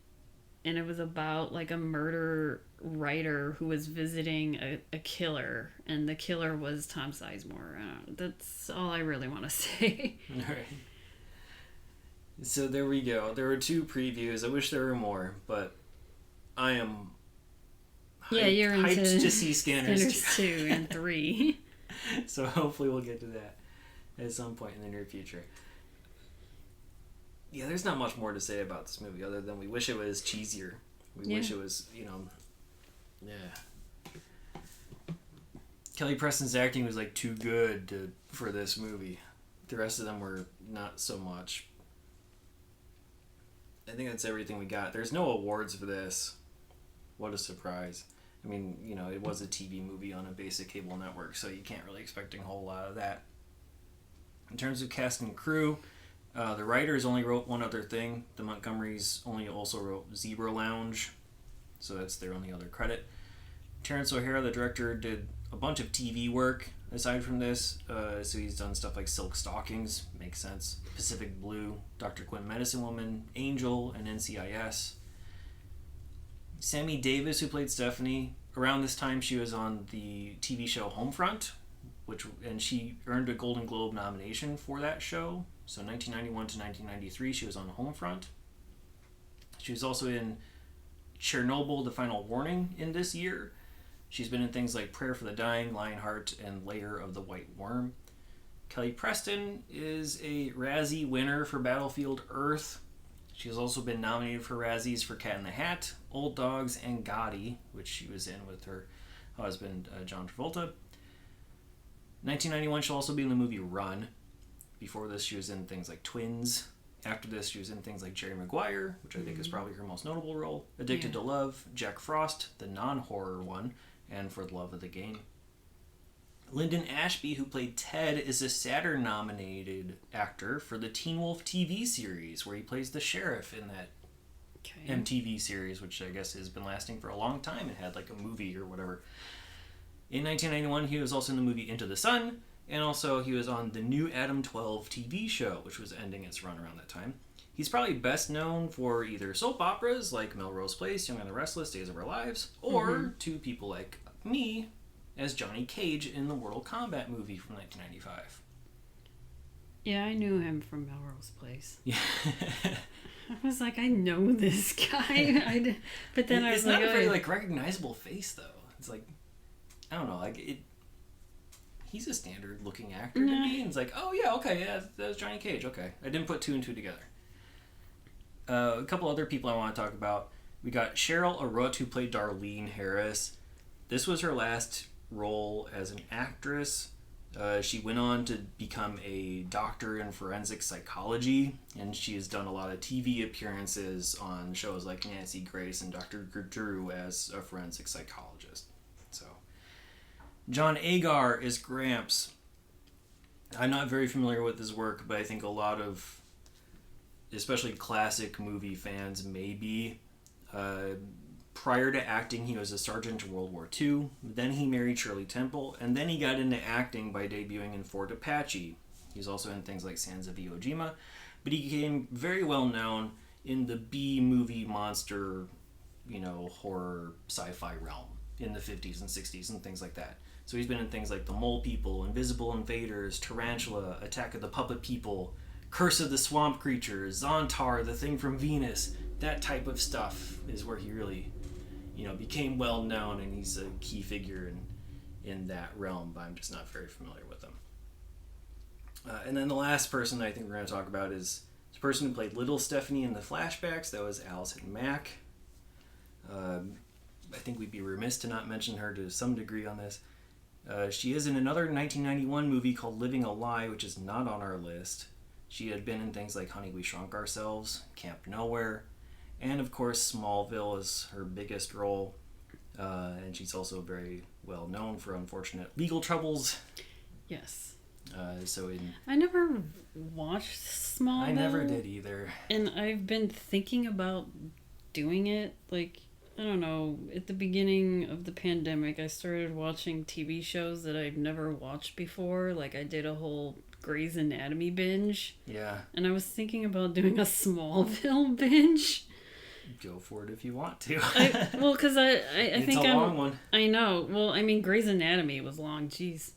and it was about like a murder writer who was visiting a killer, and the killer was Tom Sizemore. That's all I really want to say. All right. So there we go. There were 2 previews. I wish there were more, but I am you're hyped to see Scanners 2 and 3. So hopefully we'll get to that at some point in the near future. Yeah, there's not much more to say about this movie other than we wish it was cheesier. We wish it was, Kelly Preston's acting was like too good for this movie. The rest of them were not so much. I think that's everything we got. There's no awards for this. What a surprise. I mean, it was a TV movie on a basic cable network, so you can't really expect a whole lot of that. In terms of cast and crew, the writers only wrote one other thing. The Montgomerys also wrote Zebra Lounge, so that's their only other credit. Terrence O'Hara, the director, did a bunch of TV work aside from this. So he's done stuff like Silk Stockings, makes sense, Pacific Blue, Dr. Quinn Medicine Woman, Angel, and NCIS. Sammi Davis, who played Stephanie, around this time she was on the TV show Homefront, and she earned a Golden Globe nomination for that show. So 1991 to 1993, she was on Homefront. She was also in Chernobyl, The Final Warning in this year. She's been in things like Prayer for the Dying, Lionheart, and Lair of the White Worm. Kelly Preston is a Razzie winner for Battlefield Earth. She's also been nominated for Razzies for Cat in the Hat, Old Dogs, and Gotti, which she was in with her husband, John Travolta. 1991, she'll also be in the movie Run. Before this, she was in things like Twins. After this, she was in things like Jerry Maguire, which I think is probably her most notable role. Addicted to Love, Jack Frost, the non-horror one, and For the Love of the Game. Linden Ashby, who played Ted, is a Saturn-nominated actor for the Teen Wolf TV series, where he plays the sheriff in that MTV series, which I guess has been lasting for a long time and had like a movie or whatever. In 1991, he was also in the movie Into the Sun, And also, he was on the new Adam 12 TV show, which was ending its run around that time. He's probably best known for either soap operas like Melrose Place, Young and the Restless, Days of Our Lives, or to people like me as Johnny Cage in the Mortal Kombat movie from 1995. Yeah, I knew him from Melrose Place. Yeah. I was like, I know this guy. But then I was it's like, not a very recognizable face though. It's like, I don't know, he's a standard looking actor to me. And it's like, oh yeah, okay, yeah, that was Johnny Cage. Okay, I didn't put two and two together. A couple other people I want to talk about. We got Cheryl Arut, who played Darlene Harris. This was her last role as an actress. She went on to become a doctor in forensic psychology, and she has done a lot of TV appearances on shows like Nancy Grace and Dr. Drew as a forensic psychologist. So, John Agar is Gramps. I'm not very familiar with his work, but I think a lot of, especially classic movie fans, may be. Prior to acting, he was a sergeant in World War II. Then he married Shirley Temple, and then he got into acting by debuting in Fort Apache. He's also in things like Sands of Iwo Jima, but he became very well known in the B-movie monster, horror sci-fi realm in the 50s and 60s and things like that. So he's been in things like The Mole People, Invisible Invaders, Tarantula, Attack of the Puppet People, Curse of the Swamp Creatures, Zontar, The Thing from Venus. That type of stuff is where he really became well known, and he's a key figure in that realm, but I'm just not very familiar with him. And then the last person I think we're going to talk about is the person who played Little Stephanie in the flashbacks. That was Allison Mack. I think we'd be remiss to not mention her to some degree on this. She is in another 1991 movie called Living a Lie, which is not on our list. She had been in things like Honey, We Shrunk Ourselves, Camp Nowhere, and of course Smallville is her biggest role. And she's also very well known for unfortunate legal troubles. Yes. I never watched Smallville. I never did either. And I've been thinking about doing it. Like, I don't know, at the beginning of the pandemic, I started watching TV shows that I've never watched before. Like, I did a whole Grey's Anatomy binge. Yeah. And I was thinking about doing a Smallville binge. Go for it if you want to. Because I think it's a long one. I know. Well, I mean, Grey's Anatomy was long. Jeez.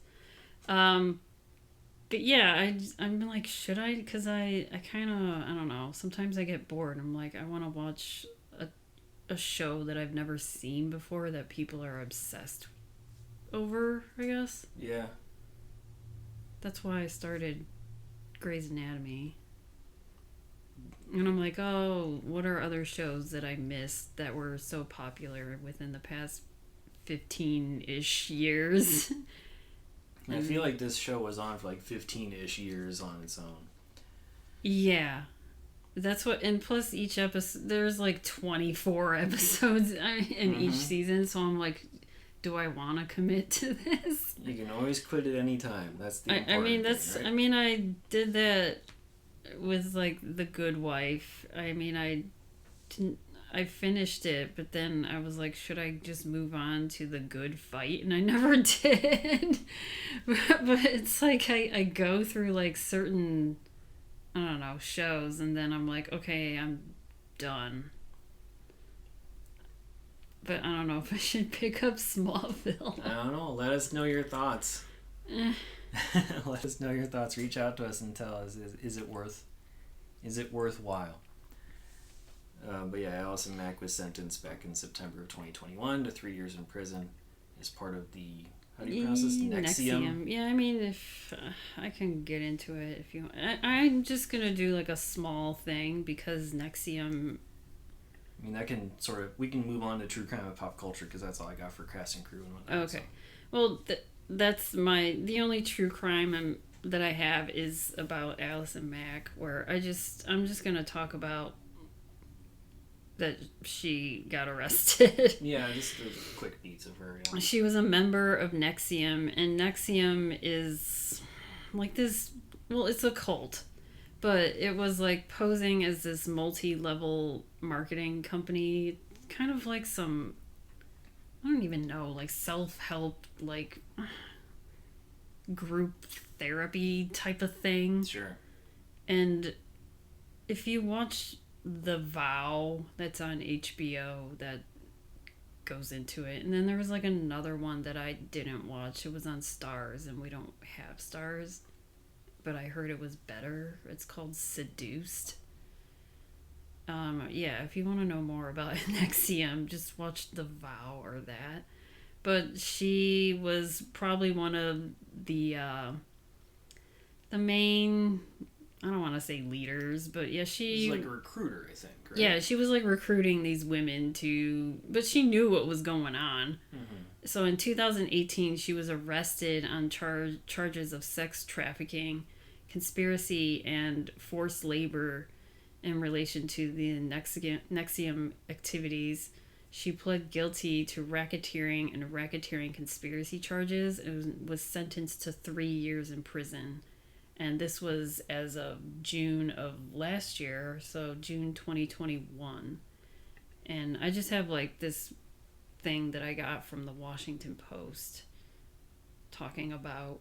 But yeah, I'm like, should I? Because I kind of, I don't know. Sometimes I get bored. I'm like, I want to watch a show that I've never seen before that people are obsessed over, I guess. Yeah. That's why I started Grey's Anatomy. And I'm like, oh, what are other shows that I missed that were so popular within the past 15-ish years? I feel like this show was on for like 15-ish years on its own. Yeah. That's what, and plus each episode, there's like 24 episodes in each season, so I'm like, do I want to commit to this? You can always quit at any time. That's the important thing, right? I mean, I did that with like The Good Wife. I mean, I finished it, but then I was like, should I just move on to The Good Fight? And I never did. But it's like I go through like certain, I don't know, shows, and then I'm like, okay, I'm done. But I don't know if I should pick up Smallville. I don't know. Let us know your thoughts. Let us know your thoughts. Reach out to us and tell us, is it worthwhile? But yeah, Alison Mack was sentenced back in September of 2021 to 3 years in prison as part of the, how do you pronounce this? NXIVM. Yeah, I mean, if I can get into it if you want. I'm just going to do like a small thing because NXIVM... I mean, that can sort of, we can move on to true crime and pop culture because that's all I got for cast and crew and whatnot. Okay. So. Well, that's the only true crime that I have is about Allison Mack, where I'm just going to talk about that she got arrested. Yeah, just the quick beats of her. Yeah. She was a member of NXIVM, and NXIVM is like this, well, it's a cult, but it was like posing as this multi-level marketing company, kind of like some, I don't even know, like self-help, like group therapy type of thing. Sure. And if you watch The Vow, that's on HBO, that goes into it. And then there was like another one that I didn't watch. It was on Stars, and we don't have Stars, but I heard it was better. It's called Seduced. Yeah, if you want to know more about NXIVM, just watch The Vow or that. But she was probably one of the main, I don't want to say leaders, but yeah, she was like a recruiter, I think, right? Yeah, she was like recruiting these women but she knew what was going on. Mm-hmm. So in 2018, she was arrested on charges of sex trafficking, conspiracy, and forced labor in relation to the NXIVM activities. She pled guilty to racketeering and racketeering conspiracy charges and was sentenced to 3 years in prison. And this was as of June of last year, so June 2021. And I just have like this thing that I got from the Washington Post talking about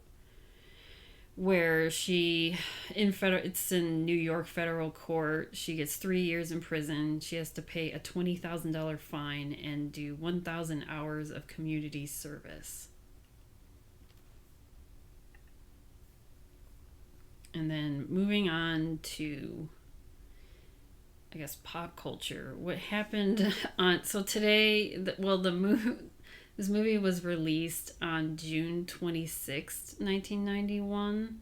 where it's in New York federal court. She gets 3 years in prison. She has to pay a $20,000 fine and do 1,000 hours of community service. And then moving on to, I guess, pop culture. What happened so today, this movie was released on June 26th, 1991,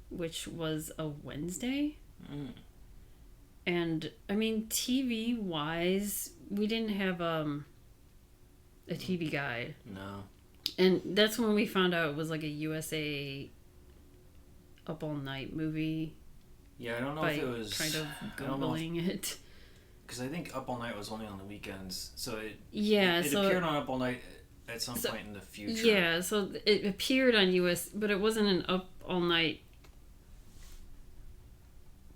which was a Wednesday. Mm. And, I mean, TV-wise, we didn't have a TV guide. No. And that's when we found out it was like a USA Up All Night movie. Yeah, I don't know if it was... kind of Googling it. Because I think Up All Night was only on the weekends, so it so appeared on Up All Night at some point in the future. Yeah, so it appeared on US, but it wasn't an Up All Night.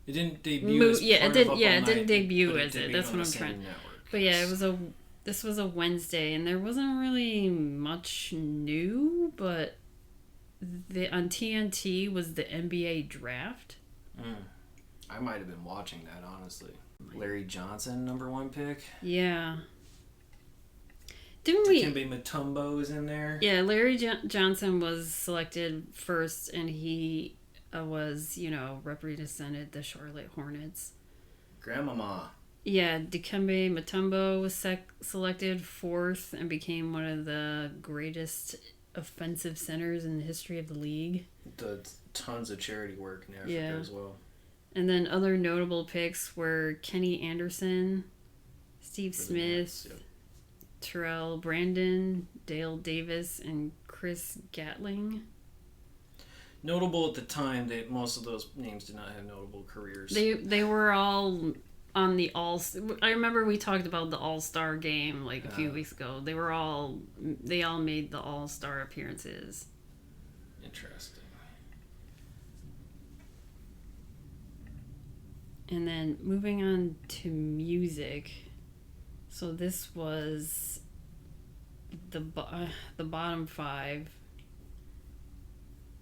It didn't debut as part of Up All Night. It didn't debut but as it. That's what I'm trying. Network. But yeah, this was a Wednesday, and there wasn't really much new. But on TNT was the NBA draft. I might have been watching that, honestly. Larry Johnson, #1 pick. Yeah. Dikembe Mutombo's in there. Yeah, Larry Johnson was selected first, and he was, represented the Charlotte Hornets. Grandmama. Yeah, Dikembe Mutombo was selected fourth and became one of the greatest offensive centers in the history of the league. Does tons of charity work in Africa as well. And then other notable picks were Kenny Anderson, Steve Smith, Yep. Terrell Brandon, Dale Davis, and Chris Gatling. Notable at the time, that most of those names did not have notable careers. They were all on the I remember we talked about the All-Star game like a few weeks ago. They all made the All-Star appearances. Interesting. And then moving on to music. So this was the bottom 5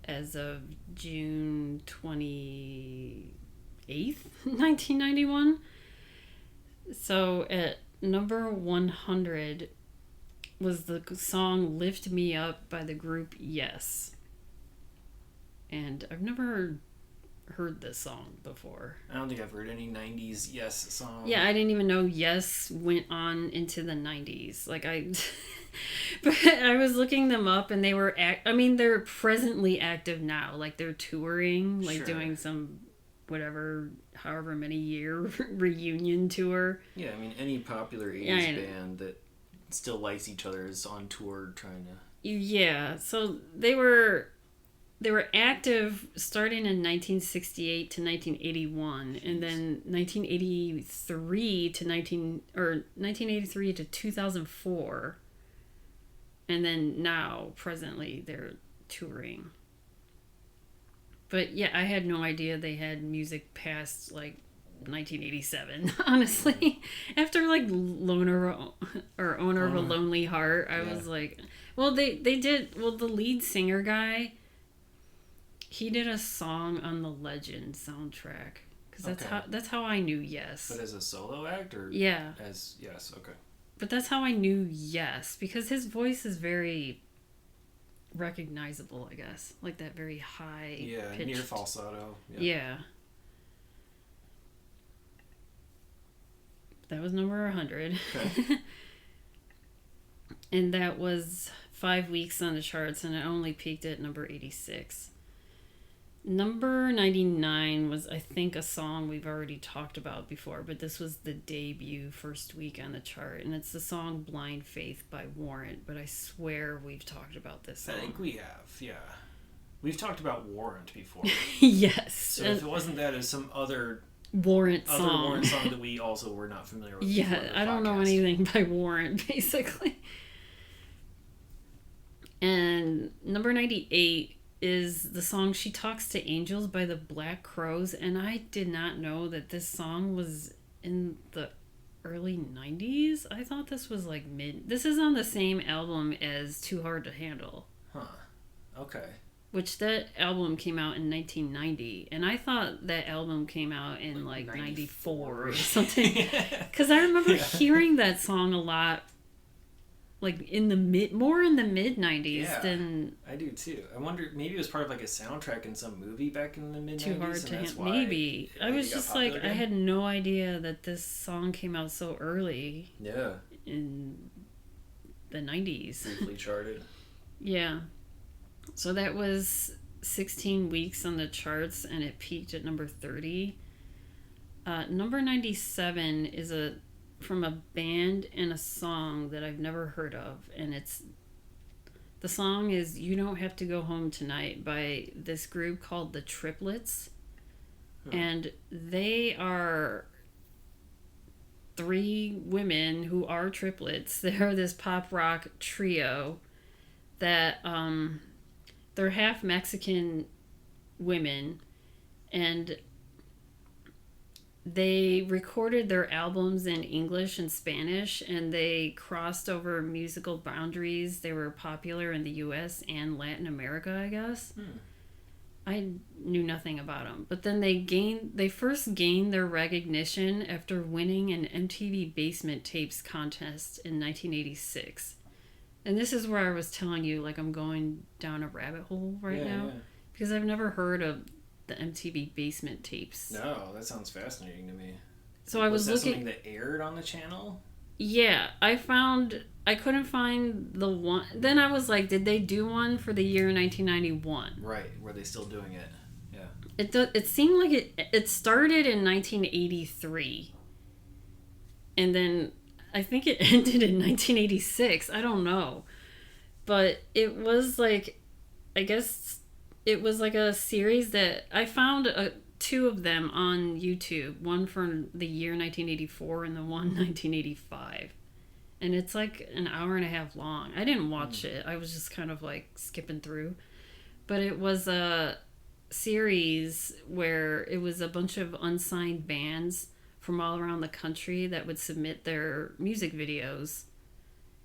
as of June 28th, 1991. So at number 100 was the song Lift Me Up by the group Yes. And I've never heard this song before. I don't think I've heard any 90s Yes song. Yeah, I didn't even know Yes went on into the 90s. But I was looking them up, and they were they're presently active now. Like, they're touring, doing some however many year reunion tour. Yeah, any popular 80s band that still likes each other is on tour trying to... Yeah, so they were active starting in 1968 to 1981, and then 1983 to 2004, and then now presently they're touring. But yeah, I had no idea they had music past 1987. Honestly, after Owner of a Lonely Heart, I was like, Well, they did. Well, the lead singer guy, he did a song on the Legend soundtrack. Because that's how I knew Yes. But as a solo act or yeah, as Yes, okay. But that's how I knew Yes, because his voice is very recognizable, I guess, like that very high. Yeah, pitched. near falsetto. Yeah. That was number 100. Okay. And that was 5 weeks on the charts, and it only peaked at number 86. Number 99 was, I think, a song we've already talked about before, but this was the debut first week on the chart, and it's the song Blind Faith by Warrant, but I swear we've talked about this song. I think we have, yeah. We've talked about Warrant before. Yes. So if it wasn't that, it's some other Warrant song. Warrant song that we also were not familiar with. Yeah, I don't know anything by Warrant, basically. And number 98 is the song She Talks to Angels by the Black Crowes, and I did not know that this song was in the early 90s. I thought this was like this is on the same album as Too Hard to Handle. Huh. Okay. Which that album came out in 1990, and I thought that album came out in like 94 or something. Because I remember hearing that song a lot, like more in the mid 90s than. I do too. I wonder, maybe it was part of like a soundtrack in some movie back in the mid 90s. Too Hard to Handle. Maybe. I was just like, I had no idea that this song came out so early. Yeah. In the 90s. Briefly charted. Yeah. So that was 16 weeks on the charts, and it peaked at number 30. Number 97 is from a band and a song that I've never heard of, and the song is You Don't Have to Go Home Tonight by this group called the Triplets. And they are 3 women who are triplets. They're this pop rock trio that they're half Mexican women, and they recorded their albums in English and Spanish, and they crossed over musical boundaries. They were popular in the US and Latin America, I guess. I knew nothing about them. But then they first gained their recognition after winning an MTV Basement Tapes contest in 1986. And this is where I was telling you, like, I'm going down a rabbit hole right now. Yeah. Because I've never heard of the MTV Basement Tapes. No, that sounds fascinating to me. So I was looking. Something that aired on the channel? Yeah, I couldn't find the one. Then I was like, did they do one for the year 1991? Right, were they still doing it? Yeah. It seemed like it started in 1983. And then I think it ended in 1986. I don't know. But it was like, I guess it was like a series that I found 2 of them on YouTube. One for the year 1984 and the one 1985. And it's like an hour and a half long. I didn't watch it. I was just kind of like skipping through. But it was a series where it was a bunch of unsigned bands from all around the country that would submit their music videos,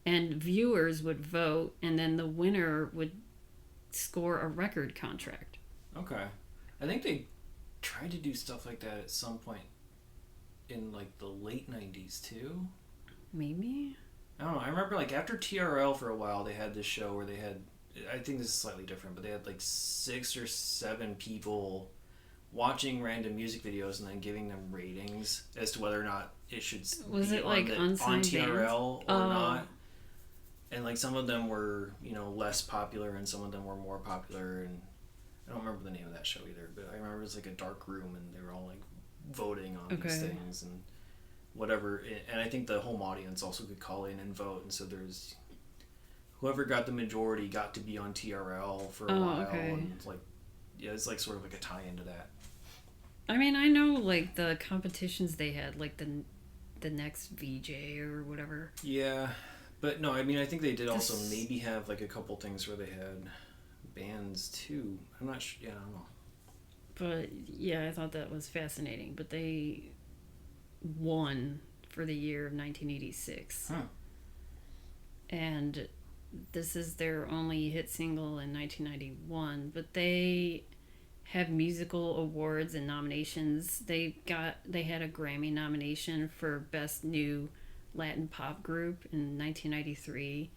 and viewers would vote, and then the winner would score a record contract. Okay. I think they tried to do stuff like that at some point in like the late 90s too. Maybe? I don't know. I remember like after TRL for a while they had this show where they had, I think this is slightly different, but they had like 6 or 7 people watching random music videos and then giving them ratings as to whether or not it should be like on TRL or not. And like some of them were, less popular and some of them were more popular, and I don't remember the name of that show either, but I remember it was like a dark room and they were all like voting on these things and whatever. And I think the home audience also could call in and vote, and so there's whoever got the majority got to be on TRL for a while. Okay. And like, yeah, it's like sort of like a tie into that. I mean, I know like the competitions they had, like the next VJ or whatever. Yeah, but no, I mean, I think they did also maybe have like a couple things where they had bands too. I'm not sure. Yeah, I don't know. But yeah, I thought that was fascinating. But they won for the year of 1986. Huh. And this is their only hit single in 1991, but they have musical awards and nominations. They had a Grammy nomination for Best New Latin Pop Group in 1993,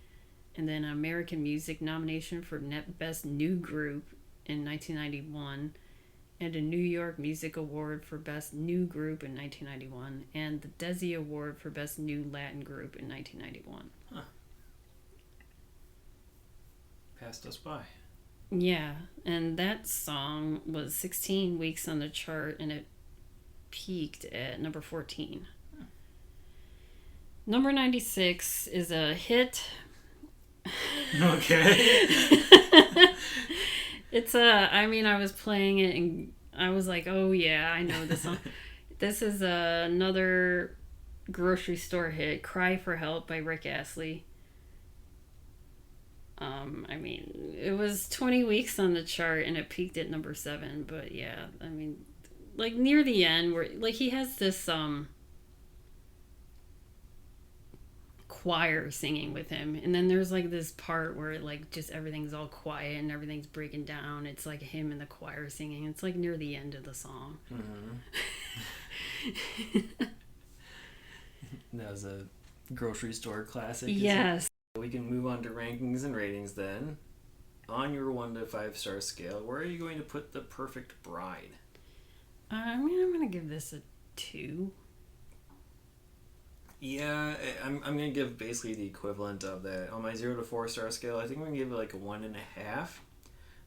and then an American Music nomination for Best New Group in 1991, and a New York Music Award for Best New Group in 1991, and the Desi Award for Best New Latin Group in 1991. Huh. Passed us by. Yeah, and that song was 16 weeks on the chart, and it peaked at number 14. Number 96 is a hit. Okay. I was playing it and I was like, oh yeah, I know this song. This is another grocery store hit, Cry for Help by Rick Astley. It was 20 weeks on the chart and it peaked at number 7, but yeah, like near the end where like he has this choir singing with him, and then there's like this part where like just everything's all quiet and everything's breaking down. It's like him and the choir singing. It's like near the end of the song. Mm-hmm. That was a grocery store classic. Yes. We can move on to rankings and ratings then. On your 1 to 5 star scale, where are you going to put The Perfect Bride? I'm going to give this a 2. Yeah, I'm going to give basically the equivalent of that. On my 0 to 4 star scale, I think I'm going to give it like a 1.5. I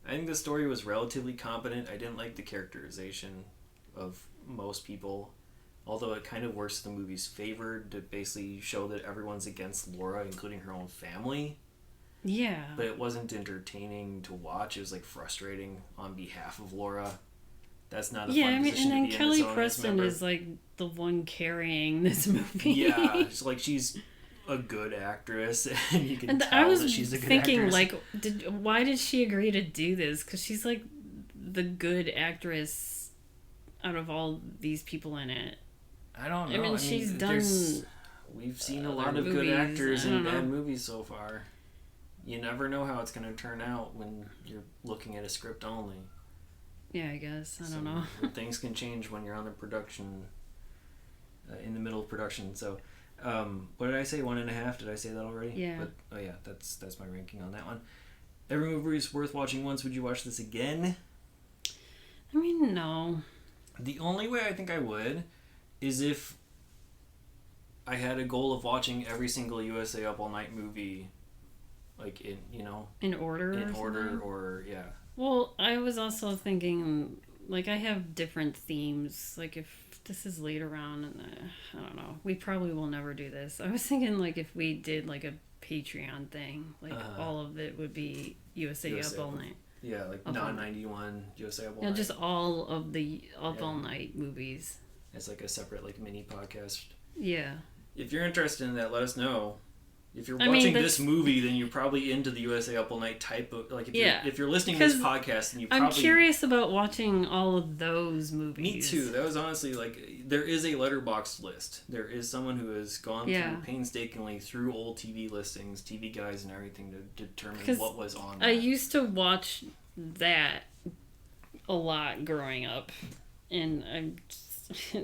think the story was relatively competent. I didn't like the characterization of most people, although it kind of works in the movie's favor to basically show that everyone's against Laura, including her own family. Yeah. But it wasn't entertaining to watch. It was like frustrating on behalf of Laura. That's not a fun position and to be then Kelly in as Preston is like the one carrying this movie. Yeah, it's like she's a good actress, and you can tell I was that she's a good thinking, actress. like, why did she agree to do this? Because she's like the good actress out of all these people in it. I don't know. I mean, she's done. We've seen a lot of movies. good actors in bad movies so far. You never know how it's going to turn out when you're looking at a script only. Yeah, I guess. I don't know. Things can change when you're on the production, in the middle of production. So, what did I say? 1.5? Did I say that already? Yeah. That's my ranking on that one. Every movie is worth watching once. Would you watch this again? I mean, no. The only way I think I would is if I had a goal of watching every single USA Up All Night movie, like in order. In order, or yeah. Well, I was also thinking, like, I have different themes. Like, if this is later on, and I don't know, we probably will never do this. I was thinking, like, if we did, like, a Patreon thing, like, all of it would be USA Up All Night. Yeah, like non-91 USA Up All Night. Yeah, just all of the Up All Night movies. It's like a separate, like, mini podcast. Yeah. If you're interested in that, let us know. If you're watching this movie, then you're probably into the USA Up All Night type of... Like, if you're listening to this podcast, then you probably... I'm curious about watching all of those movies. Me too. That was honestly, like... There is a Letterboxd list. There is someone who has gone through painstakingly through old TV listings, TV guides and everything to determine what was on there. I used to watch that a lot growing up. And I'm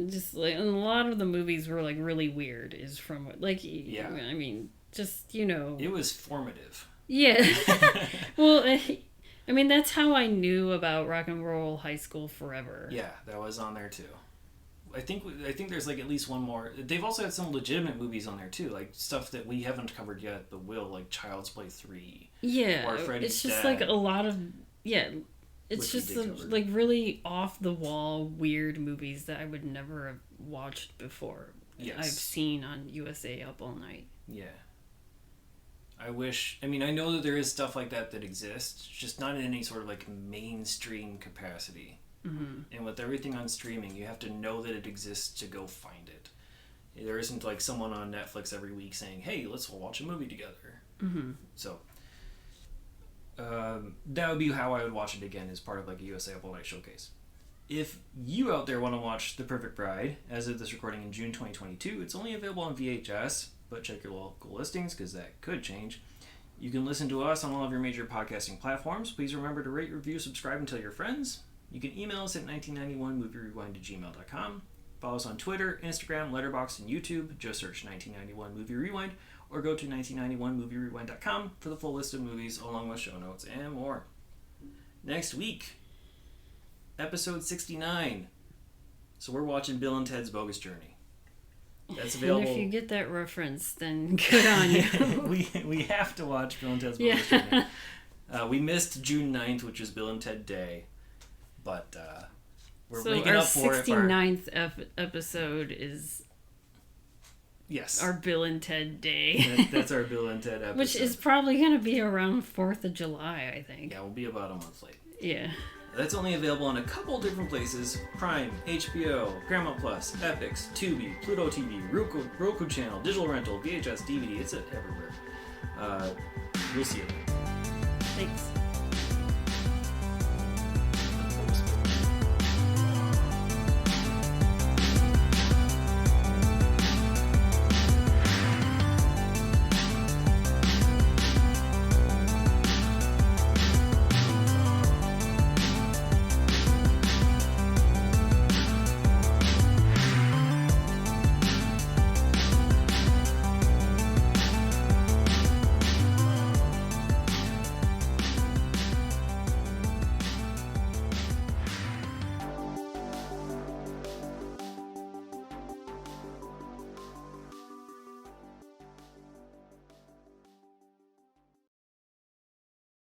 just like... And a lot of the movies were, like, really weird. Is from... Like, yeah. I mean... Just, It was formative. Yeah. Well, I mean, that's how I knew about Rock and Roll High School Forever. Yeah, that was on there too. I think there's like at least one more. They've also had some legitimate movies on there too, like stuff that we haven't covered yet, but will, like Child's Play 3. Yeah. Or Freddy's It's just Dead, like a lot of, it's just like really off the wall weird movies that I would never have watched before. Yes. I've seen on USA Up All Night. Yeah. I know that there is stuff like that exists, just not in any sort of like mainstream capacity. Mm-hmm. And with everything on streaming, you have to know that it exists to go find it. There isn't like someone on Netflix every week saying, hey, let's watch a movie together. Mm-hmm. So that would be how I would watch it again as part of like a USA Up All Night showcase. If you out there want to watch The Perfect Bride, as of this recording in June 2022, it's only available on VHS, but check your local listings because that could change. You can listen to us on all of your major podcasting platforms. Please remember to rate, review, subscribe, and tell your friends. You can email us at 1991movierewind@gmail.com. Follow us on Twitter, Instagram, Letterboxd, and YouTube. Just search 1991 Movie Rewind, or go to 1991movierewind.com for the full list of movies, along with show notes and more. Next week, episode 69. So we're watching Bill and Ted's Bogus Journey. That's available. And if you get that reference, then good on you. we have to watch Bill and Ted's Bogus Journey. We missed June 9th, which is Bill and Ted Day, but we're making up for it. So our 69th episode is our Bill and Ted Day. That's our Bill and Ted episode. Which is probably going to be around 4th of July, I think. Yeah, we'll be about a month late. Yeah. That's only available on a couple different places: Prime, HBO, Paramount Plus, Epix, Tubi, Pluto TV, Roku Channel, Digital Rental, VHS, DVD. It's everywhere. We'll see you. Thanks.